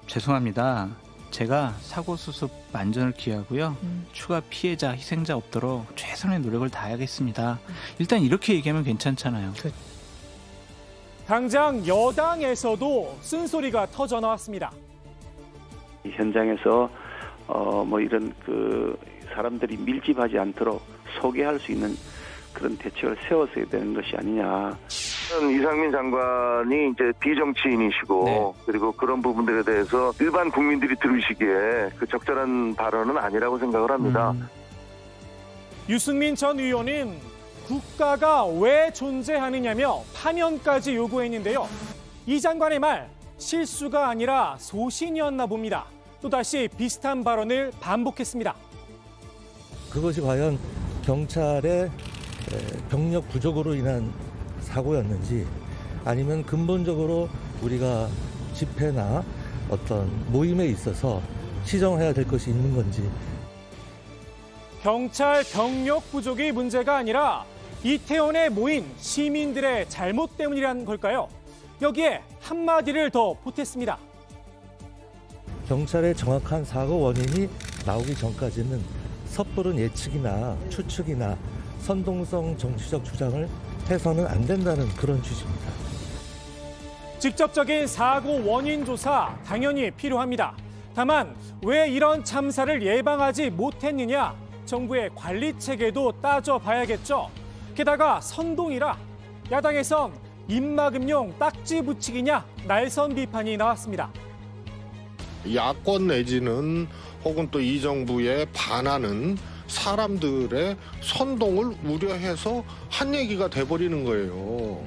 죄송합니다. 제가 사고 수습 안전을 기하고요. 추가 피해자, 희생자 없도록 최선의 노력을 다하겠습니다. 일단 이렇게 얘기하면 괜찮잖아요. 당장 여당에서도 쓴소리가 터져 나왔습니다. 현장에서 이런 사람들이 밀집하지 않도록 소개할 수 있는 그런 대책을 세웠어야 되는 것이 아니냐. 이상민 장관이 이제 비정치인이시고 그리고 그런 부분들에 대해서 일반 국민들이 들으시기에 적절한 발언은 아니라고 생각을 합니다. 유승민 전 의원은 국가가 왜 존재하느냐며 파면까지 요구했는데요. 이 장관의 말 실수가 아니라 소신이었나 봅니다. 또다시 비슷한 발언을 반복했습니다. 그것이 과연 경찰의 병력 부족으로 인한 사고였는지 아니면 근본적으로 우리가 집회나 어떤 모임에 있어서 시정해야 될 것이 있는 건지. 경찰 병력 부족이 문제가 아니라 이태원에 모인 시민들의 잘못 때문이란 걸까요? 여기에 한마디를 더 보탰습니다. 경찰의 정확한 사고 원인이 나오기 전까지는 섣부른 예측이나 추측이나 선동성 정치적 주장을 해서는 안 된다는 그런 취지입니다. 직접적인 사고 원인 조사 당연히 필요합니다. 다만 왜 이런 참사를 예방하지 못했느냐? 정부의 관리 체계도 따져봐야겠죠. 게다가 선동이라 야당에선 입막음용 딱지 붙이기냐 날선 비판이 나왔습니다. 야권 내지는 혹은 또 이 정부에 반하는 사람들의 선동을 우려해서 한 얘기가 돼버리는 거예요.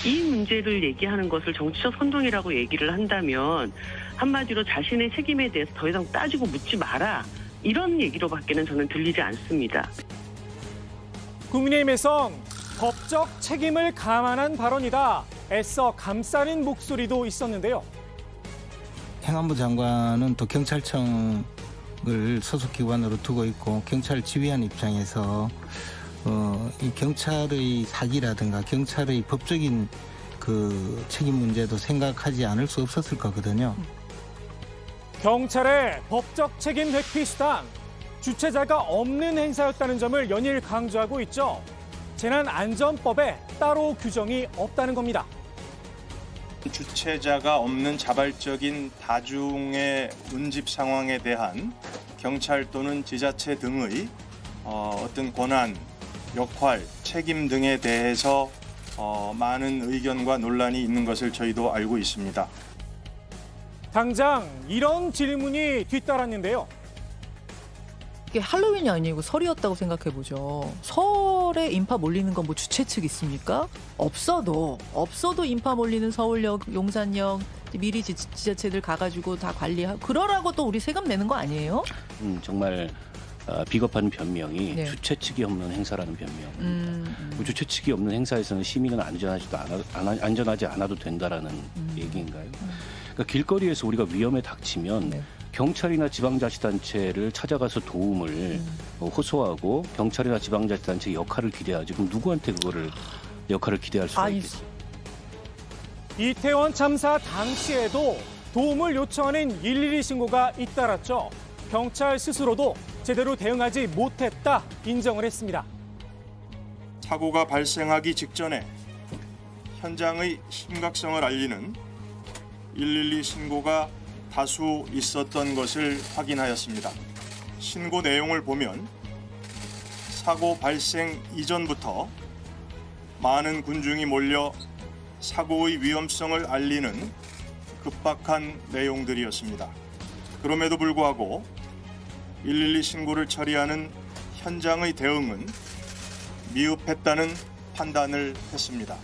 이 문제를 얘기하는 것을 정치적 선동이라고 얘기를 한다면 한마디로 자신의 책임에 대해서 더 이상 따지고 묻지 마라. 이런 얘기로밖에는 저는 들리지 않습니다. 국민의힘에선 법적 책임을 감안한 발언이다. 애써 감싸는 목소리도 있었는데요. 행안부 장관은 또 경찰청을 소속기관으로 두고 있고 경찰을 지휘하는 입장에서 이 경찰의 사기라든가 경찰의 법적인 그 책임 문제도 생각하지 않을 수 없었을 거거든요. 경찰의 법적 책임 회피 수단, 주체자가 없는 행사였다는 점을 연일 강조하고 있죠. 재난안전법에 따로 규정이 없다는 겁니다. 주체자가 없는 자발적인 다중의 운집 상황에 대한 경찰 또는 지자체 등의 어떤 권한, 역할, 책임 등에 대해서 많은 의견과 논란이 있는 것을 저희도 알고 있습니다. 당장 이런 질문이 뒤따랐는데요. 이게 할로윈이 아니고 설이었다고 생각해보죠. 설에 인파 몰리는 건 뭐 주최 측 있습니까? 없어도 인파 몰리는 서울역, 용산역 미리 지자체들 가가지고 다 관리하고 그러라고 또 우리 세금 내는 거 아니에요? 정말 비겁한 변명이 네. 주최 측이 없는 행사라는 변명. 주최 측이 없는 행사에서는 시민은 안전하지 않아도 된다라는 얘기인가요? 그러니까 길거리에서 우리가 위험에 닥치면 네. 경찰이나 지방자치단체를 찾아가서 도움을 호소하고 경찰이나 지방자치단체의 역할을 기대하지. 그럼 누구한테 그거를 역할을 기대할 수가 있겠어요? 이태원 참사 당시에도 도움을 요청하는 112 신고가 잇따랐죠. 경찰 스스로도 제대로 대응하지 못했다 인정을 했습니다. 사고가 발생하기 직전에 현장의 심각성을 알리는 112 신고가 다수 있었던 것을 확인하였습니다. 신고 내용을 보면 사고 발생 이전부터 많은 군중이 몰려 사고의 위험성을 알리는 급박한 내용들이었습니다. 그럼에도 불구하고 112 신고를 처리하는 현장의 대응은 미흡했다는 판단을 했습니다.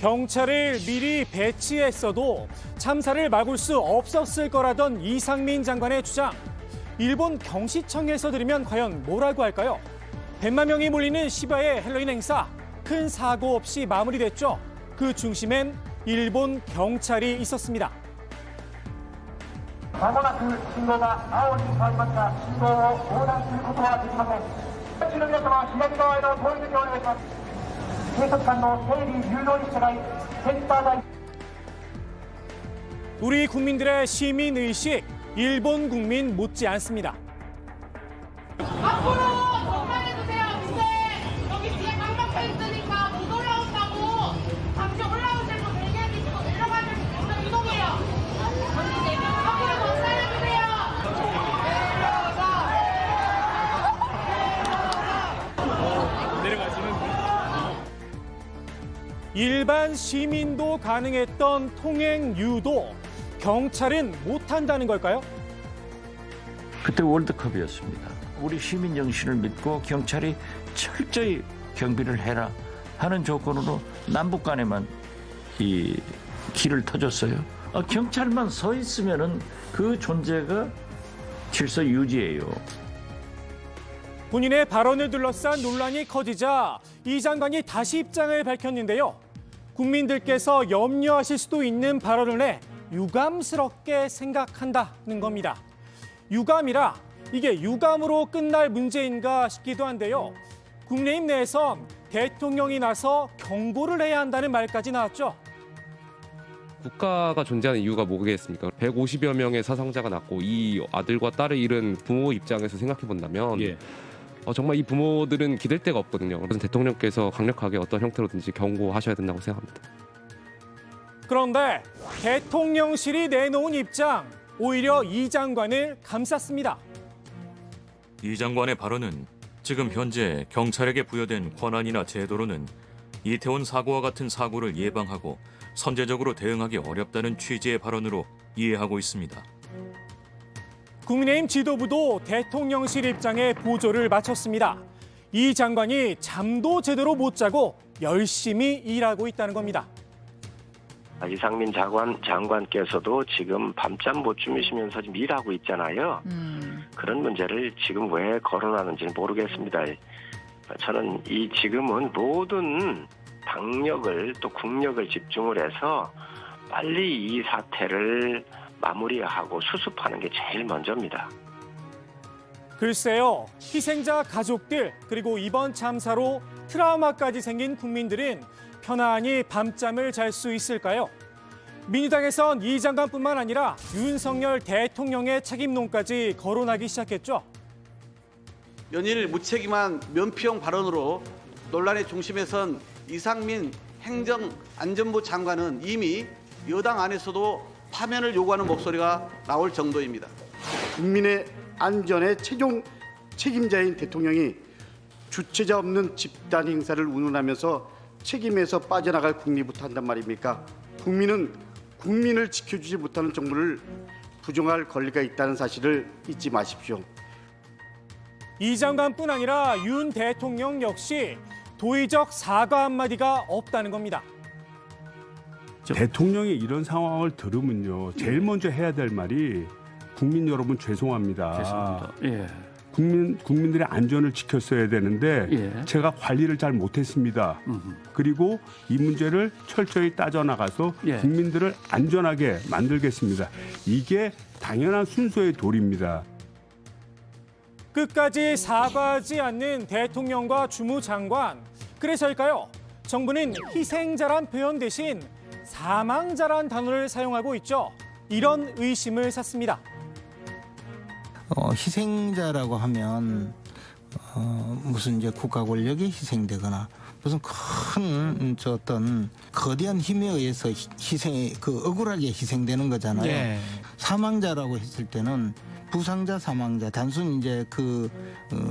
경찰을 미리 배치했어도 참사를 막을 수 없었을 거라던 이상민 장관의 주장. 일본 경시청에서 들으면 과연 뭐라고 할까요? 100만 명이 몰리는 시바의 헬로윈 행사. 큰 사고 없이 마무리됐죠. 그 중심엔 일본 경찰이 있었습니다. まもなく信号が青に変わりますが、信号を横断することはできません。各地の皆様、左側への通り抜けをお願いします。警察官の整理誘導に従い、センター街。 우리 국민들의 시민 의식, 일본 국민 못지 않습니다. 앞으로 전달해주세요. 근데 여기 뒤에 깜빡해 있으니까 못 올라온다고 잠시 올라오실 분 대기해주시고 내려가실 분 이동해요. 앞으로 전달해주세요. 일반 시민도 가능했던 통행 유도, 경찰은 못한다는 걸까요? 그때 월드컵이었습니다. 우리 시민 정신을 믿고 경찰이 철저히 경비를 해라 하는 조건으로 남북 간에만 이 길을 터줬어요. 경찰만 서 있으면은 그 존재가 질서 유지예요. 본인의 발언을 둘러싼 논란이 커지자 이 장관이 다시 입장을 밝혔는데요. 국민들께서 염려하실 수도 있는 발언을 해 유감스럽게 생각한다는 겁니다. 유감이라 이게 유감으로 끝날 문제인가 싶기도 한데요. 국민의힘 내에선 대통령이 나서 경고를 해야 한다는 말까지 나왔죠. 국가가 존재하는 이유가 뭐겠습니까? 150여 명의 사상자가 났고 이 아들과 딸을 잃은 부모 입장에서 생각해 본다면 정말 이 부모들은 기댈 데가 없거든요. 그래서 대통령께서 강력하게 어떤 형태로든지 경고하셔야 된다고 생각합니다. 그런데 대통령실이 내놓은 입장, 오히려 이 장관을 감쌌습니다. 이 장관의 발언은 지금 현재 경찰에게 부여된 권한이나 제도로는 이태원 사고와 같은 사고를 예방하고 선제적으로 대응하기 어렵다는 취지의 발언으로 이해하고 있습니다. 국민의힘 지도부도 대통령실 입장에 보조를 마쳤습니다. 이 장관이 잠도 제대로 못 자고 열심히 일하고 있다는 겁니다. 이상민 장관께서도 지금 밤잠 못 주무시면서 지금 일하고 있잖아요. 그런 문제를 지금 왜 거론하는지는 모르겠습니다. 저는 지금은 모든 당력을 또 국력을 집중을 해서 빨리 이 사태를 마무리하고 수습하는 게 제일 먼저입니다. 글쎄요, 희생자 가족들 그리고 이번 참사로 트라우마까지 생긴 국민들은 편안히 밤잠을 잘 수 있을까요? 민주당에선 이 장관뿐만 아니라 윤석열 대통령의 책임론까지 거론하기 시작했죠. 연일 무책임한 면피형 발언으로 논란의 중심에 선 이상민 행정안전부 장관은 이미 여당 안에서도 파면을 요구하는 목소리가 나올 정도입니다. 국민의 안전의 최종 책임자인 대통령이 주체자 없는 집단 행사를 운운하면서 책임에서 빠져나갈 국리부터 한단 말입니까? 국민은 국민을 지켜주지 못하는 정부를 부정할 권리가 있다는 사실을 잊지 마십시오. 이 장관뿐 아니라 윤 대통령 역시 도의적 사과 한마디가 없다는 겁니다. 대통령이 이런 상황을 들으면요, 제일 먼저 해야 될 말이 국민 여러분 죄송합니다. 예. 국민들의 안전을 지켰어야 되는데 예. 제가 관리를 잘 못했습니다. 그리고 이 문제를 철저히 따져나가서 예. 국민들을 안전하게 만들겠습니다. 이게 당연한 순서의 도리입니다. 끝까지 사과하지 않는 대통령과 주무장관. 그래서일까요? 정부는 희생자란 표현 대신 사망자란 단어를 사용하고 있죠. 이런 의심을 샀습니다. 희생자라고 하면 무슨 이제 국가 권력이 희생되거나 무슨 큰 어떤 거대한 힘에 의해서 억울하게 희생되는 거잖아요. 네. 사망자라고 했을 때는 부상자, 사망자, 단순 이제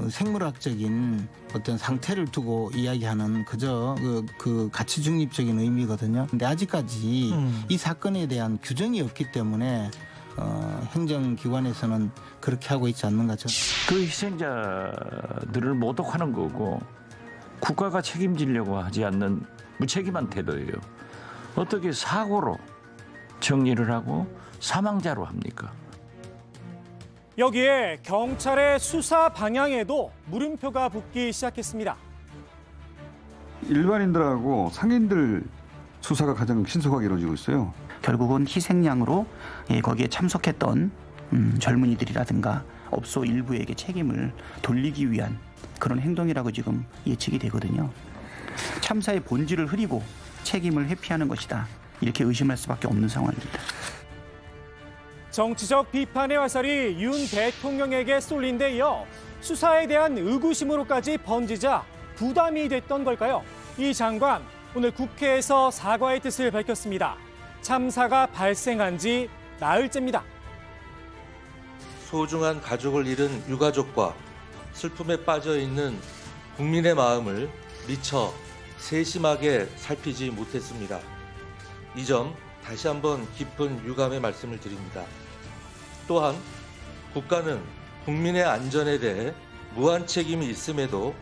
생물학적인 어떤 상태를 두고 이야기하는 그저 그 가치 중립적인 의미거든요. 근데 아직까지 이 사건에 대한 규정이 없기 때문에 행정기관에서는 그렇게 하고 있지 않는 거죠. 그 희생자들을 모독하는 거고 국가가 책임지려고 하지 않는 무책임한 태도예요. 어떻게 사고로 정리를 하고 사망자로 합니까? 여기에 경찰의 수사 방향에도 물음표가 붙기 시작했습니다. 일반인들하고 상인들 수사가 가장 신속하게 이루어지고 있어요. 결국은 희생양으로 거기에 참석했던 젊은이들이라든가 업소 일부에게 책임을 돌리기 위한 그런 행동이라고 지금 예측이 되거든요. 참사의 본질을 흐리고 책임을 회피하는 것이다. 이렇게 의심할 수밖에 없는 상황입니다. 정치적 비판의 화살이 윤 대통령에게 쏠린 데 이어 수사에 대한 의구심으로까지 번지자 부담이 됐던 걸까요? 이 장관 오늘 국회에서 사과의 뜻을 밝혔습니다. 참사가 발생한 지 나흘째입니다. 소중한 가족을 잃은 유가족과 슬픔에 빠져 있는 국민의 마음을 미처 세심하게 살피지 못했습니다. 이 점 다시 한번 깊은 유감의 말씀을 드립니다. 또한 국가는 국민의 안전에 대해 무한 책임이 있음에도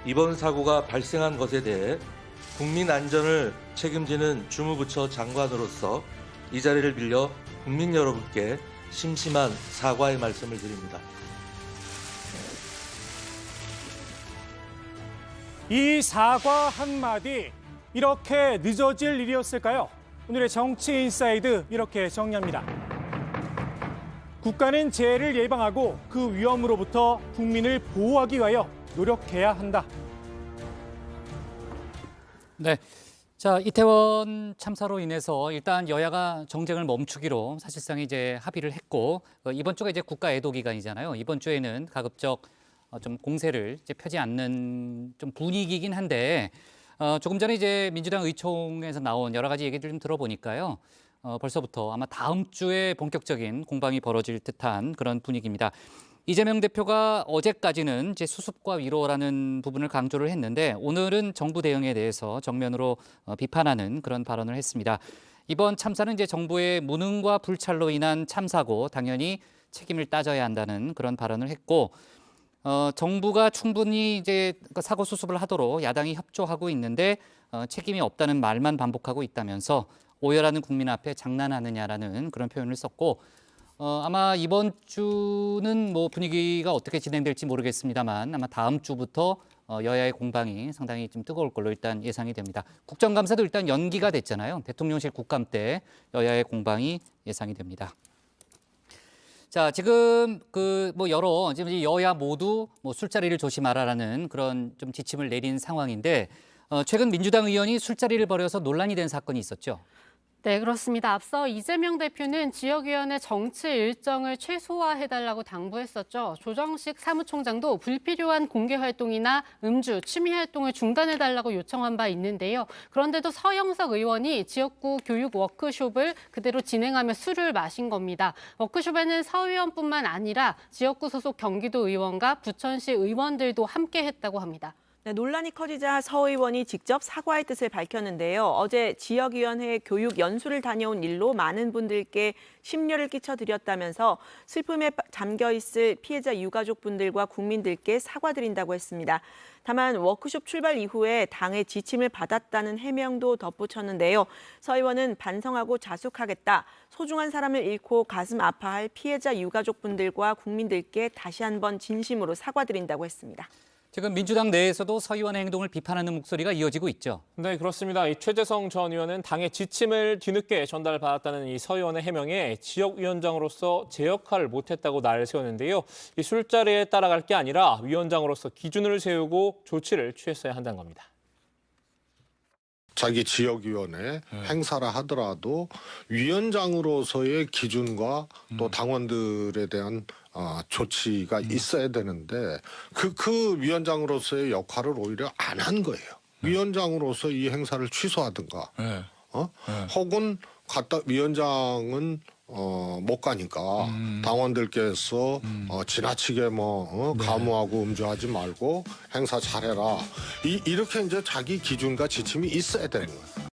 이번 사고가 발생한 것에 대해 국민 안전을 책임지는 주무부처 장관으로서 이 자리를 빌려 국민 여러분께 심심한 사과의 말씀을 드립니다. 이 사과 한마디 이렇게 늦어질 일이었을까요? 오늘의 정치 인사이드 이렇게 정리합니다. 국가는 재해를 예방하고 그 위험으로부터 국민을 보호하기 위하여 노력해야 한다. 네. 자, 이태원 참사로 인해서 일단 여야가 정쟁을 멈추기로 사실상 이제 합의를 했고 이번 주가 이제 국가 애도 기간이잖아요. 이번 주에는 가급적 좀 공세를 이제 펴지 않는 좀 분위기이긴 한데 조금 전에 이제 민주당 의총에서 나온 여러 가지 얘기들 좀 들어보니까요. 벌써부터 아마 다음 주에 본격적인 공방이 벌어질 듯한 그런 분위기입니다. 이재명 대표가 어제까지는 이제 수습과 위로라는 부분을 강조를 했는데 오늘은 정부 대응에 대해서 정면으로 비판하는 그런 발언을 했습니다. 이번 참사는 이제 정부의 무능과 불찰로 인한 참사고 당연히 책임을 따져야 한다는 그런 발언을 했고 정부가 충분히 이제 사고 수습을 하도록 야당이 협조하고 있는데 책임이 없다는 말만 반복하고 있다면서 오열하는 국민 앞에 장난하느냐라는 그런 표현을 썼고 아마 이번 주는 뭐 분위기가 어떻게 진행될지 모르겠습니다만 아마 다음 주부터 여야의 공방이 상당히 좀 뜨거울 걸로 일단 예상이 됩니다. 국정감사도 일단 연기가 됐잖아요. 대통령실 국감 때 여야의 공방이 예상이 됩니다. 자, 지금 지금 여야 모두 뭐 술자리를 조심하라라는 그런 좀 지침을 내린 상황인데 최근 민주당 의원이 술자리를 벌여서 논란이 된 사건이 있었죠. 네, 그렇습니다. 앞서 이재명 대표는 지역위원회 정치 일정을 최소화해달라고 당부했었죠. 조정식 사무총장도 불필요한 공개 활동이나 음주, 취미 활동을 중단해달라고 요청한 바 있는데요. 그런데도 서영석 의원이 지역구 교육 워크숍을 그대로 진행하며 술을 마신 겁니다. 워크숍에는 서 의원뿐만 아니라 지역구 소속 경기도 의원과 부천시 의원들도 함께 했다고 합니다. 네, 논란이 커지자 서 의원이 직접 사과의 뜻을 밝혔는데요. 어제 지역위원회 교육 연수를 다녀온 일로 많은 분들께 심려를 끼쳐드렸다면서 슬픔에 잠겨있을 피해자 유가족분들과 국민들께 사과드린다고 했습니다. 다만 워크숍 출발 이후에 당의 지침을 받았다는 해명도 덧붙였는데요. 서 의원은 반성하고 자숙하겠다. 소중한 사람을 잃고 가슴 아파할 피해자 유가족분들과 국민들께 다시 한번 진심으로 사과드린다고 했습니다. 지금 민주당 내에서도 서 의원의 행동을 비판하는 목소리가 이어지고 있죠. 네, 그렇습니다. 이 최재성 전 의원은 당의 지침을 뒤늦게 전달받았다는 이 서 의원의 해명에 지역위원장으로서 제 역할을 못했다고 날을 세웠는데요. 이 술자리에 따라갈 게 아니라 위원장으로서 기준을 세우고 조치를 취했어야 한다는 겁니다. 자기 지역위원회 행사를 하더라도 위원장으로서의 기준과 또 당원들에 대한 조치가 있어야 되는데 그 위원장으로서의 역할을 오히려 안 한 거예요. 위원장으로서 이 행사를 취소하든가 혹은 위원장은 못 가니까 당원들께서 지나치게 가무하고 음주하지 말고 행사 잘해라. 이렇게 이제 자기 기준과 지침이 있어야 되는 거예요.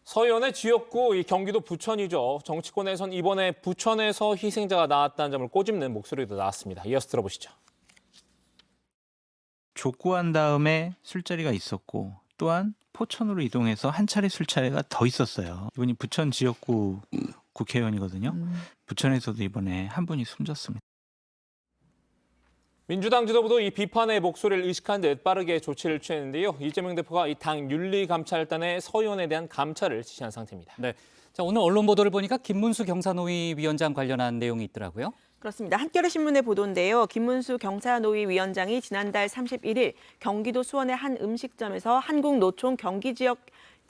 서 의원의 지역구 이 경기도 부천이죠. 정치권에선 이번에 부천에서 희생자가 나왔다는 점을 꼬집는 목소리도 나왔습니다. 이어서 들어보시죠. 족구한 다음에 술자리가 있었고 또한 포천으로 이동해서 한 차례 술자리가 더 있었어요. 이분이 부천 지역구 국회의원이거든요. 부천에서도 이번에 한 분이 숨졌습니다. 민주당 지도부도 이 비판의 목소리를 의식한 듯 빠르게 조치를 취했는데요. 이재명 대표가 이 당 윤리감찰단의 서 의원에 대한 감찰을 지시한 상태입니다. 네, 자, 오늘 언론 보도를 보니까 김문수 경사노위 위원장 관련한 내용이 있더라고요. 그렇습니다. 한겨레 신문의 보도인데요. 김문수 경사노위 위원장이 지난달 31일 경기도 수원의 한 음식점에서 한국노총 경기지역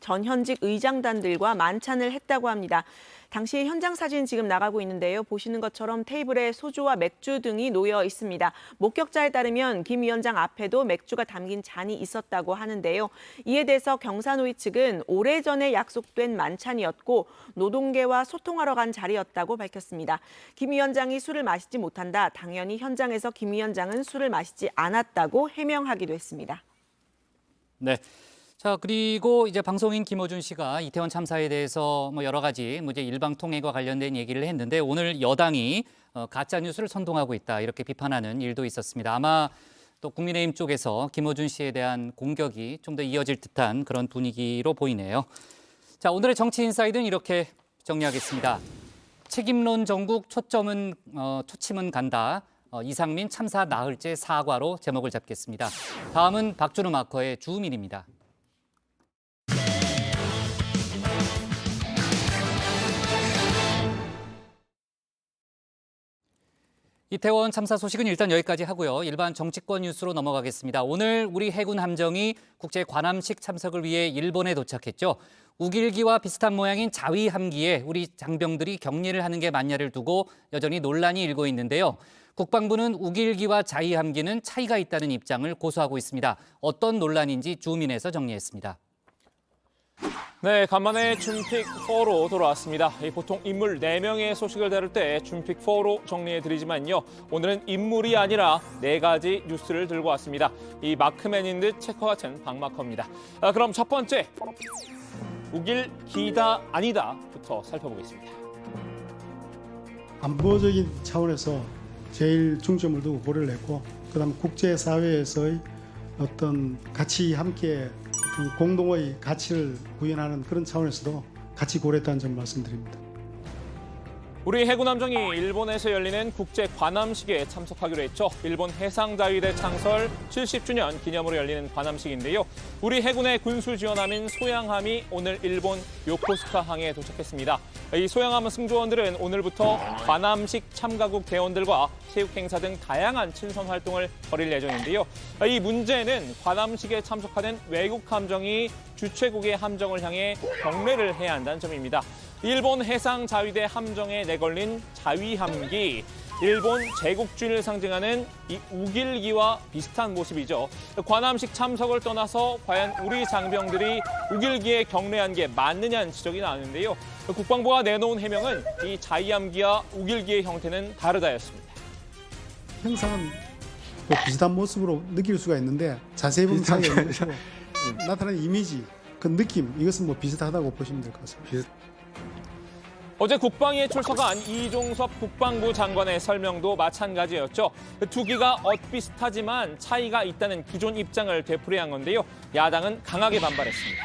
전현직 의장단들과 만찬을 했다고 합니다. 당시 현장 사진 지금 나가고 있는데요. 보시는 것처럼 테이블에 소주와 맥주 등이 놓여 있습니다. 목격자에 따르면 김 위원장 앞에도 맥주가 담긴 잔이 있었다고 하는데요. 이에 대해서 경사노위 측은 오래전에 약속된 만찬이었고 노동계와 소통하러 간 자리였다고 밝혔습니다. 김 위원장이 술을 마시지 못한다. 당연히 현장에서 김 위원장은 술을 마시지 않았다고 해명하기도 했습니다. 네. 자, 그리고 이제 방송인 김어준 씨가 이태원 참사에 대해서 여러 가지 이제 일방통행과 관련된 얘기를 했는데 오늘 여당이 가짜 뉴스를 선동하고 있다 이렇게 비판하는 일도 있었습니다. 아마 또 국민의힘 쪽에서 김어준 씨에 대한 공격이 좀 더 이어질 듯한 그런 분위기로 보이네요. 자, 오늘의 정치 인사이드는 이렇게 정리하겠습니다. 책임론 전국 초침은 간다. 이상민 참사 나흘째 사과로 제목을 잡겠습니다. 다음은 박준우 마커의 주민입니다. 이태원 참사 소식은 일단 여기까지 하고요. 일반 정치권 뉴스로 넘어가겠습니다. 오늘 우리 해군 함정이 국제 관함식 참석을 위해 일본에 도착했죠. 우길기와 비슷한 모양인 자위함기에 우리 장병들이 격리를 하는 게 맞냐를 두고 여전히 논란이 일고 있는데요. 국방부는 우길기와 자위함기는 차이가 있다는 입장을 고수하고 있습니다. 어떤 논란인지 주민에서 정리했습니다. 네, 간만에 줌픽4로 돌아왔습니다. 보통 인물 4명의 소식을 다룰 때 줌픽4로 정리해드리지만요. 오늘은 인물이 아니라 4가지 뉴스를 들고 왔습니다. 이 마크맨인 듯 체커 같은 박마커입니다. 그럼 첫 번째, 우길 기다 아니다부터 살펴보겠습니다. 안보적인 차원에서 제일 중점을 두고 고려를 했고 그다음 국제사회에서의 어떤 같이 함께 공동의 가치를 구현하는 그런 차원에서도 같이 고려했다는 점 말씀드립니다. 우리 해군 함정이 일본에서 열리는 국제 관함식에 참석하기로 했죠. 일본 해상자위대 창설 70주년 기념으로 열리는 관함식인데요. 우리 해군의 군수 지원함인 소양함이 오늘 일본 요코스카 항에 도착했습니다. 이 소양함 승조원들은 오늘부터 관함식 참가국 대원들과 체육 행사 등 다양한 친선 활동을 벌일 예정인데요. 이 문제는 관함식에 참석하는 외국 함정이 주최국의 함정을 향해 경례를 해야 한다는 점입니다. 일본 해상자위대 함정에 내걸린 자위함기, 일본 제국주의를 상징하는 이 우길기와 비슷한 모습이죠. 관함식 참석을 떠나서 과연 우리 장병들이 우길기에 경례한 게 맞느냐는 지적이 나왔는데요. 국방부가 내놓은 해명은 이 자위함기와 우길기의 형태는 다르다였습니다. 형상은 뭐 비슷한 모습으로 느낄 수가 있는데 자세히 보면 차이가 있는 것이고 나타나는 이미지, 그 느낌, 이것은 뭐 비슷하다고 보시면 될 것 같습니다. 어제 국방위에 출석한 이종섭 국방부 장관의 설명도 마찬가지였죠. 두 기가 엇비슷하지만 차이가 있다는 기존 입장을 되풀이한 건데요. 야당은 강하게 반발했습니다.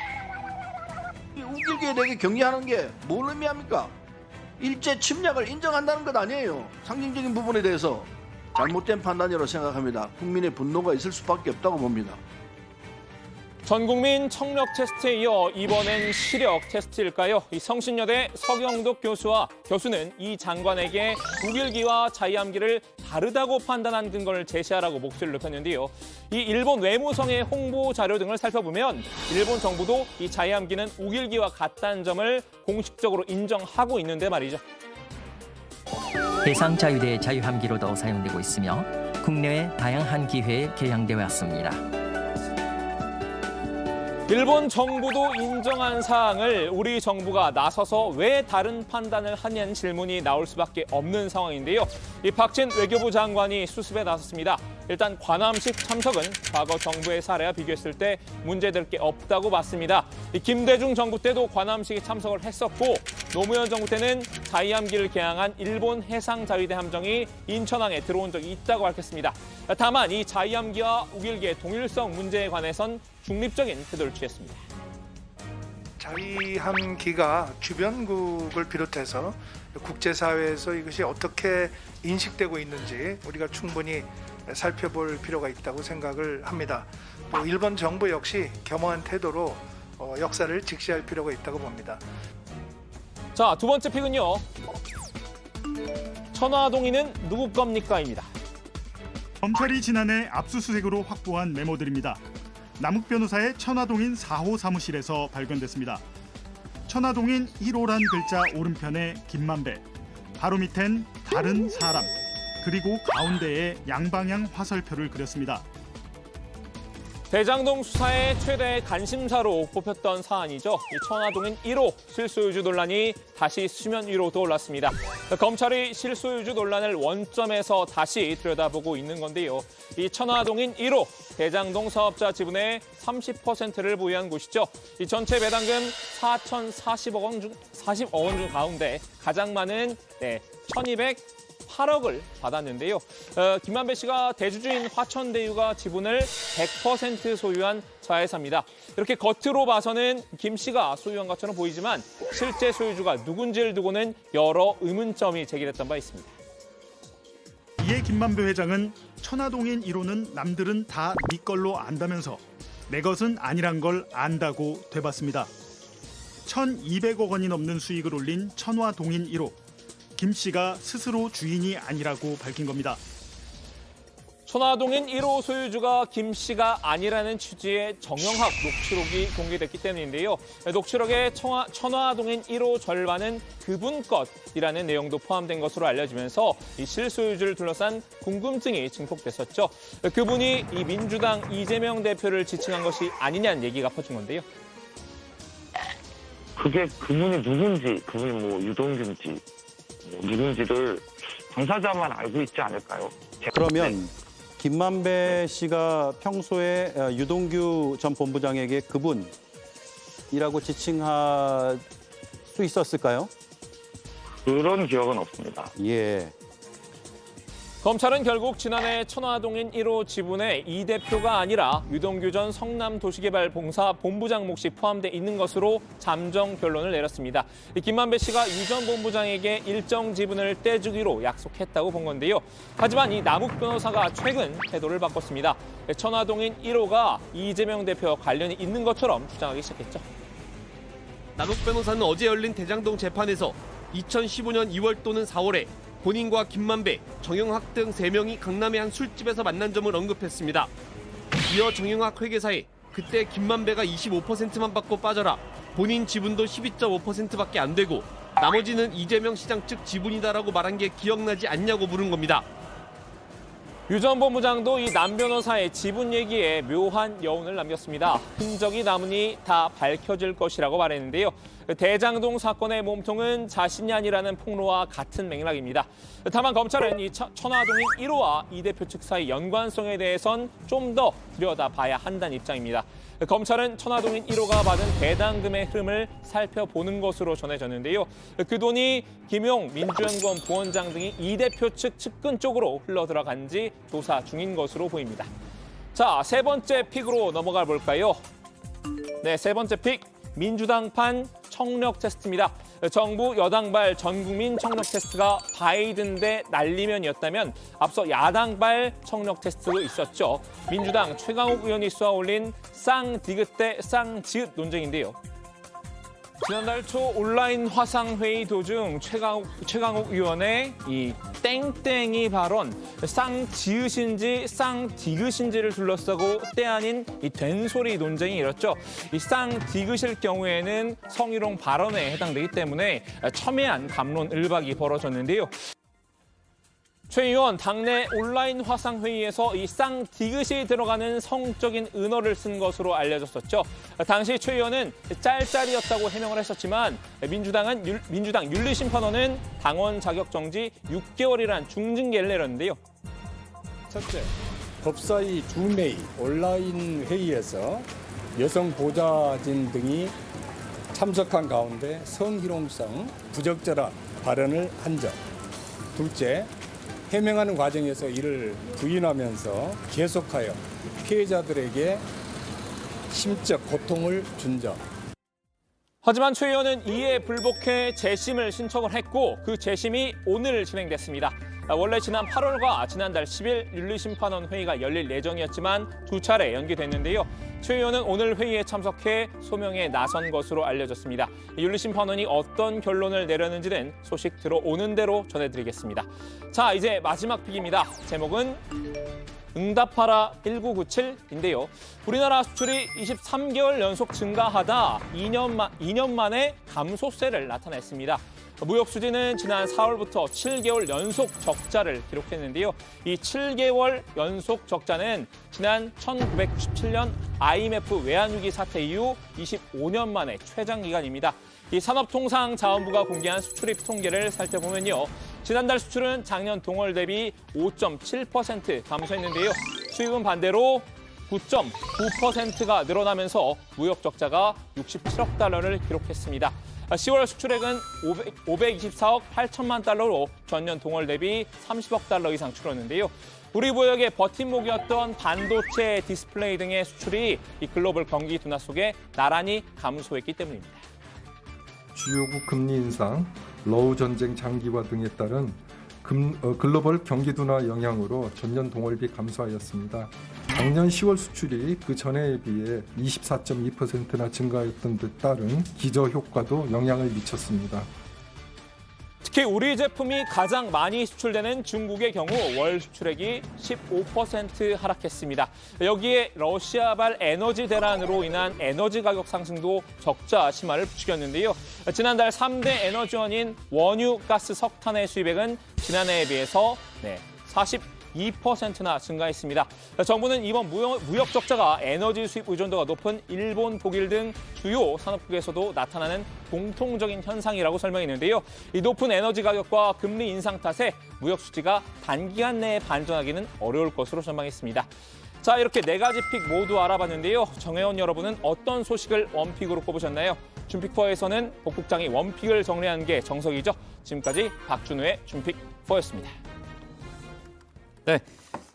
우길기에 대해 격려하는 게 뭘 의미합니까? 일제 침략을 인정한다는 것 아니에요. 상징적인 부분에 대해서 잘못된 판단이라고 생각합니다. 국민의 분노가 있을 수밖에 없다고 봅니다. 전 국민 청력 테스트에 이어 이번엔 시력 테스트일까요? 이 성신여대 서경덕 교수는 이 장관에게 우길기와 자위함기를 다르다고 판단한 근거를 제시하라고 목소리를 높였는데요. 이 일본 외무성의 홍보 자료 등을 살펴보면 일본 정부도 이 자위함기는 우길기와 같다는 점을 공식적으로 인정하고 있는데 말이죠. 해상자위대 자유함기로도 사용되고 있으며 국내외 다양한 기회에 개량되어 왔습니다. 일본 정부도 인정한 사항을 우리 정부가 나서서 왜 다른 판단을 하냐는 질문이 나올 수밖에 없는 상황인데요. 이 박진 외교부 장관이 수습에 나섰습니다. 일단 관함식 참석은 과거 정부의 사례와 비교했을 때 문제될 게 없다고 봤습니다. 이 김대중 정부 때도 관함식에 참석을 했었고 노무현 정부 때는 자위함기를 개항한 일본 해상자위대 함정이 인천항에 들어온 적이 있다고 밝혔습니다. 다만 이 자위함기와 우길기의 동일성 문제에 관해선 중립적인 태도를 취했습니다. 자위함기가 주변국을 비롯해서 국제사회에서 이것이 어떻게 인식되고 있는지 우리가 충분히 살펴볼 필요가 있다고 생각을 합니다. 또 일본 정부 역시 겸허한 태도로 역사를 직시할 필요가 있다고 봅니다. 자, 두 번째 픽은요. 천화동인은 누구 겁니까?입니다. 검찰이 지난해 압수수색으로 확보한 메모들입니다. 남욱 변호사의 천화동인 4호 사무실에서 발견됐습니다. 천화동인 1호란 글자 오른편에 김만배, 바로 밑엔 다른 사람, 그리고 가운데에 양방향 화살표를 그렸습니다. 대장동 수사의 최대 관심사로 뽑혔던 사안이죠. 이 천화동인 1호 실소유주 논란이 다시 수면 위로 떠올랐습니다. 검찰이 실소유주 논란을 원점에서 다시 들여다보고 있는 건데요. 이 천화동인 1호 대장동 사업자 지분의 30%를 보유한 곳이죠. 이 전체 배당금 4,040억 원 중 가운데 가장 많은 1,208억을 받았는데요. 김만배 씨가 대주주인 화천대유가 지분을 100% 소유한 자회사입니다. 이렇게 겉으로 봐서는 김 씨가 소유한 것처럼 보이지만 실제 소유주가 누군지를 두고는 여러 의문점이 제기됐던 바 있습니다. 이에 김만배 회장은 천화동인 1호는 남들은 다 네 걸로 안다면서 내 것은 아니란 걸 안다고 되봤습니다. 1,200억 원이 넘는 수익을 올린 천화동인 1호. 김 씨가 스스로 주인이 아니라고 밝힌 겁니다. 천화동인 1호 소유주가 김 씨가 아니라는 취지의 정영학 녹취록이 공개됐기 때문인데요. 녹취록에 천화동인 1호 절반은 그분 것이라는 내용도 포함된 것으로 알려지면서 이 실소유주를 둘러싼 궁금증이 증폭됐었죠. 그분이 이 민주당 이재명 대표를 지칭한 것이 아니냐는 얘기가 퍼진 건데요. 그게 그분이 누군지, 그분이 뭐 유동규인지 누군지를 당사자만 알고 있지 않을까요? 그러면 김만배 씨가 평소에 유동규 전 본부장에게 그분이라고 지칭할 수 있었을까요? 그런 기억은 없습니다. 예. 검찰은 결국 지난해 천화동인 1호 지분의 이 대표가 아니라 유동규 전 성남도시개발공사 본부장 몫이 포함돼 있는 것으로 잠정 결론을 내렸습니다. 김만배 씨가 유 전 본부장에게 일정 지분을 떼주기로 약속했다고 본 건데요. 하지만 이 남욱 변호사가 최근 태도를 바꿨습니다. 천화동인 1호가 이재명 대표와 관련이 있는 것처럼 주장하기 시작했죠. 남욱 변호사는 어제 열린 대장동 재판에서 2015년 2월 또는 4월에 본인과 김만배, 정영학 등 3명이 강남의 한 술집에서 만난 점을 언급했습니다. 이어 정영학 회계사에 그때 김만배가 25%만 받고 빠져라, 본인 지분도 12.5%밖에 안 되고 나머지는 이재명 시장 측 지분이다라고 말한 게 기억나지 않냐고 물은 겁니다. 유 전 본부장도 이 남 변호사의 지분 얘기에 묘한 여운을 남겼습니다. 흔적이 남으니 다 밝혀질 것이라고 말했는데요. 대장동 사건의 몸통은 자신이 아니라는 폭로와 같은 맥락입니다. 다만 검찰은 이 천화동인 1호와 이 대표 측 사이 연관성에 대해선 좀 더 들여다봐야 한다는 입장입니다. 검찰은 천화동인 1호가 받은 배당금의 흐름을 살펴보는 것으로 전해졌는데요. 그 돈이 김용 민주연구원 부원장 등이 이 대표 측 측근 쪽으로 흘러들어간지 조사 중인 것으로 보입니다. 자, 세 번째 픽으로 넘어가 볼까요? 네, 세 번째 픽, 민주당판 청력 테스트입니다. 정부 여당발 전국민 청력 테스트가 바이든 대 날리면이었다면 앞서 야당발 청력 테스트도 있었죠. 민주당 최강욱 의원이 쏘아올린 쌍디귿 대 쌍지읒 논쟁인데요. 지난달 초 온라인 화상회의 도중 최강욱 의원의 이 땡땡이 발언, 쌍지읒인지 쌍디귿인지를 둘러싸고 때 아닌 이 된소리 논쟁이 일었죠. 이 쌍디귿일 경우에는 성희롱 발언에 해당되기 때문에 첨예한 담론 을박이 벌어졌는데요. 최 의원 당내 온라인 화상회의에서 이 쌍디귿이 들어가는 성적인 은어를 쓴 것으로 알려졌었죠. 당시 최 의원은 짤짤이었다고 해명을 했었지만 민주당 윤리심판원은 당원 자격 정지 6개월이란 중징계를 내렸는데요. 첫째, 법사위 주메이 온라인 회의에서 여성 보좌진 등이 참석한 가운데 성희롱성 부적절한 발언을 한 점. 둘째, 해명하는 과정에서 이를 부인하면서 계속하여 피해자들에게 심적 고통을 준 점. 하지만 최 의원은 이에 불복해 재심을 신청을 했고 그 재심이 오늘 진행됐습니다. 원래 지난 8월과 지난달 10일 윤리심판원 회의가 열릴 예정이었지만 두 차례 연기됐는데요. 최 의원은 오늘 회의에 참석해 소명에 나선 것으로 알려졌습니다. 윤리심판원이 어떤 결론을 내렸는지는 소식 들어오는 대로 전해드리겠습니다. 자, 이제 마지막 픽입니다. 제목은 응답하라 1997인데요. 우리나라 수출이 23개월 연속 증가하다 2년 만에 감소세를 나타냈습니다. 무역 수지는 지난 4월부터 7개월 연속 적자를 기록했는데요. 이 7개월 연속 적자는 지난 1997년 IMF 외환위기 사태 이후 25년 만에 최장 기간입니다. 이 산업통상자원부가 공개한 수출입 통계를 살펴보면요. 지난달 수출은 작년 동월 대비 5.7% 감소했는데요. 수입은 반대로 9.9%가 늘어나면서 무역 적자가 67억 달러를 기록했습니다. 10월 수출액은 524억 8천만 달러로 전년 동월 대비 30억 달러 이상 줄었는데요. 우리 무역의 버팀목이었던 반도체, 디스플레이 등의 수출이 이 글로벌 경기 둔화 속에 나란히 감소했기 때문입니다. 주요국 금리 인상, 러우 전쟁 장기화 등에 따른 글로벌 경기 둔화 영향으로 전년 동월비 감소하였습니다. 작년 10월 수출이 그 전해에 비해 24.2%나 증가했던 데 따른 기저효과도 영향을 미쳤습니다. 특히 우리 제품이 가장 많이 수출되는 중국의 경우 월 수출액이 15% 하락했습니다. 여기에 러시아발 에너지 대란으로 인한 에너지 가격 상승도 적자 심화를 부추겼는데요. 지난달 3대 에너지원인 원유, 가스, 석탄의 수입액은 지난해에 비해서 42%나 증가했습니다. 정부는 이번 무역 적자가 에너지 수입 의존도가 높은 일본, 독일 등 주요 산업국에서도 나타나는 공통적인 현상이라고 설명했는데요. 이 높은 에너지 가격과 금리 인상 탓에 무역 수지가 단기간 내에 반전하기는 어려울 것으로 전망했습니다. 자, 이렇게 네 가지 픽 모두 알아봤는데요. 정혜원 여러분은 어떤 소식을 원픽으로 꼽으셨나요? 준픽4에서는 복국장이 원픽을 정리하는 게 정석이죠. 지금까지 박준우의 준픽4였습니다. 네.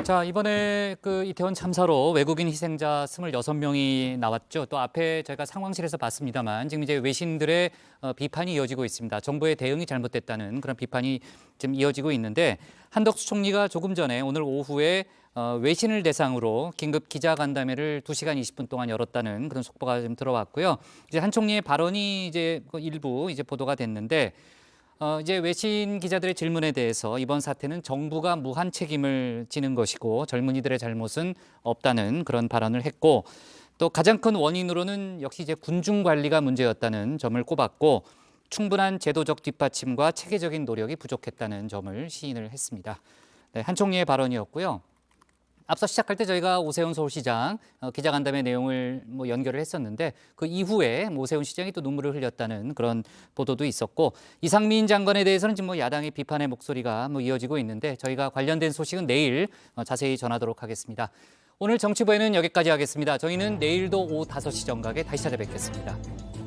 자, 이번에 그 이태원 참사로 외국인 희생자 26명이 나왔죠. 또 앞에 저희가 상황실에서 봤습니다만 지금 이제 외신들의 비판이 이어지고 있습니다. 정부의 대응이 잘못됐다는 그런 비판이 지금 이어지고 있는데 한덕수 총리가 조금 전에 오늘 오후에 외신을 대상으로 긴급 기자간담회를 2시간 20분 동안 열었다는 그런 속보가 좀 들어왔고요. 이제 한 총리의 발언이 이제 일부 이제 보도가 됐는데 이제 외신 기자들의 질문에 대해서 이번 사태는 정부가 무한 책임을 지는 것이고 젊은이들의 잘못은 없다는 그런 발언을 했고 또 가장 큰 원인으로는 역시 이제 군중 관리가 문제였다는 점을 꼽았고 충분한 제도적 뒷받침과 체계적인 노력이 부족했다는 점을 시인을 했습니다. 네, 한 총리의 발언이었고요. 앞서 시작할 때 저희가 오세훈 서울시장 기자간담회 내용을 연결을 했었는데 그 이후에 오세훈 시장이 또 눈물을 흘렸다는 그런 보도도 있었고 이상민 장관에 대해서는 지금 야당의 비판의 목소리가 이어지고 있는데 저희가 관련된 소식은 내일 자세히 전하도록 하겠습니다. 오늘 정치부에는 여기까지 하겠습니다. 저희는 내일도 오후 5시 정각에 다시 찾아뵙겠습니다.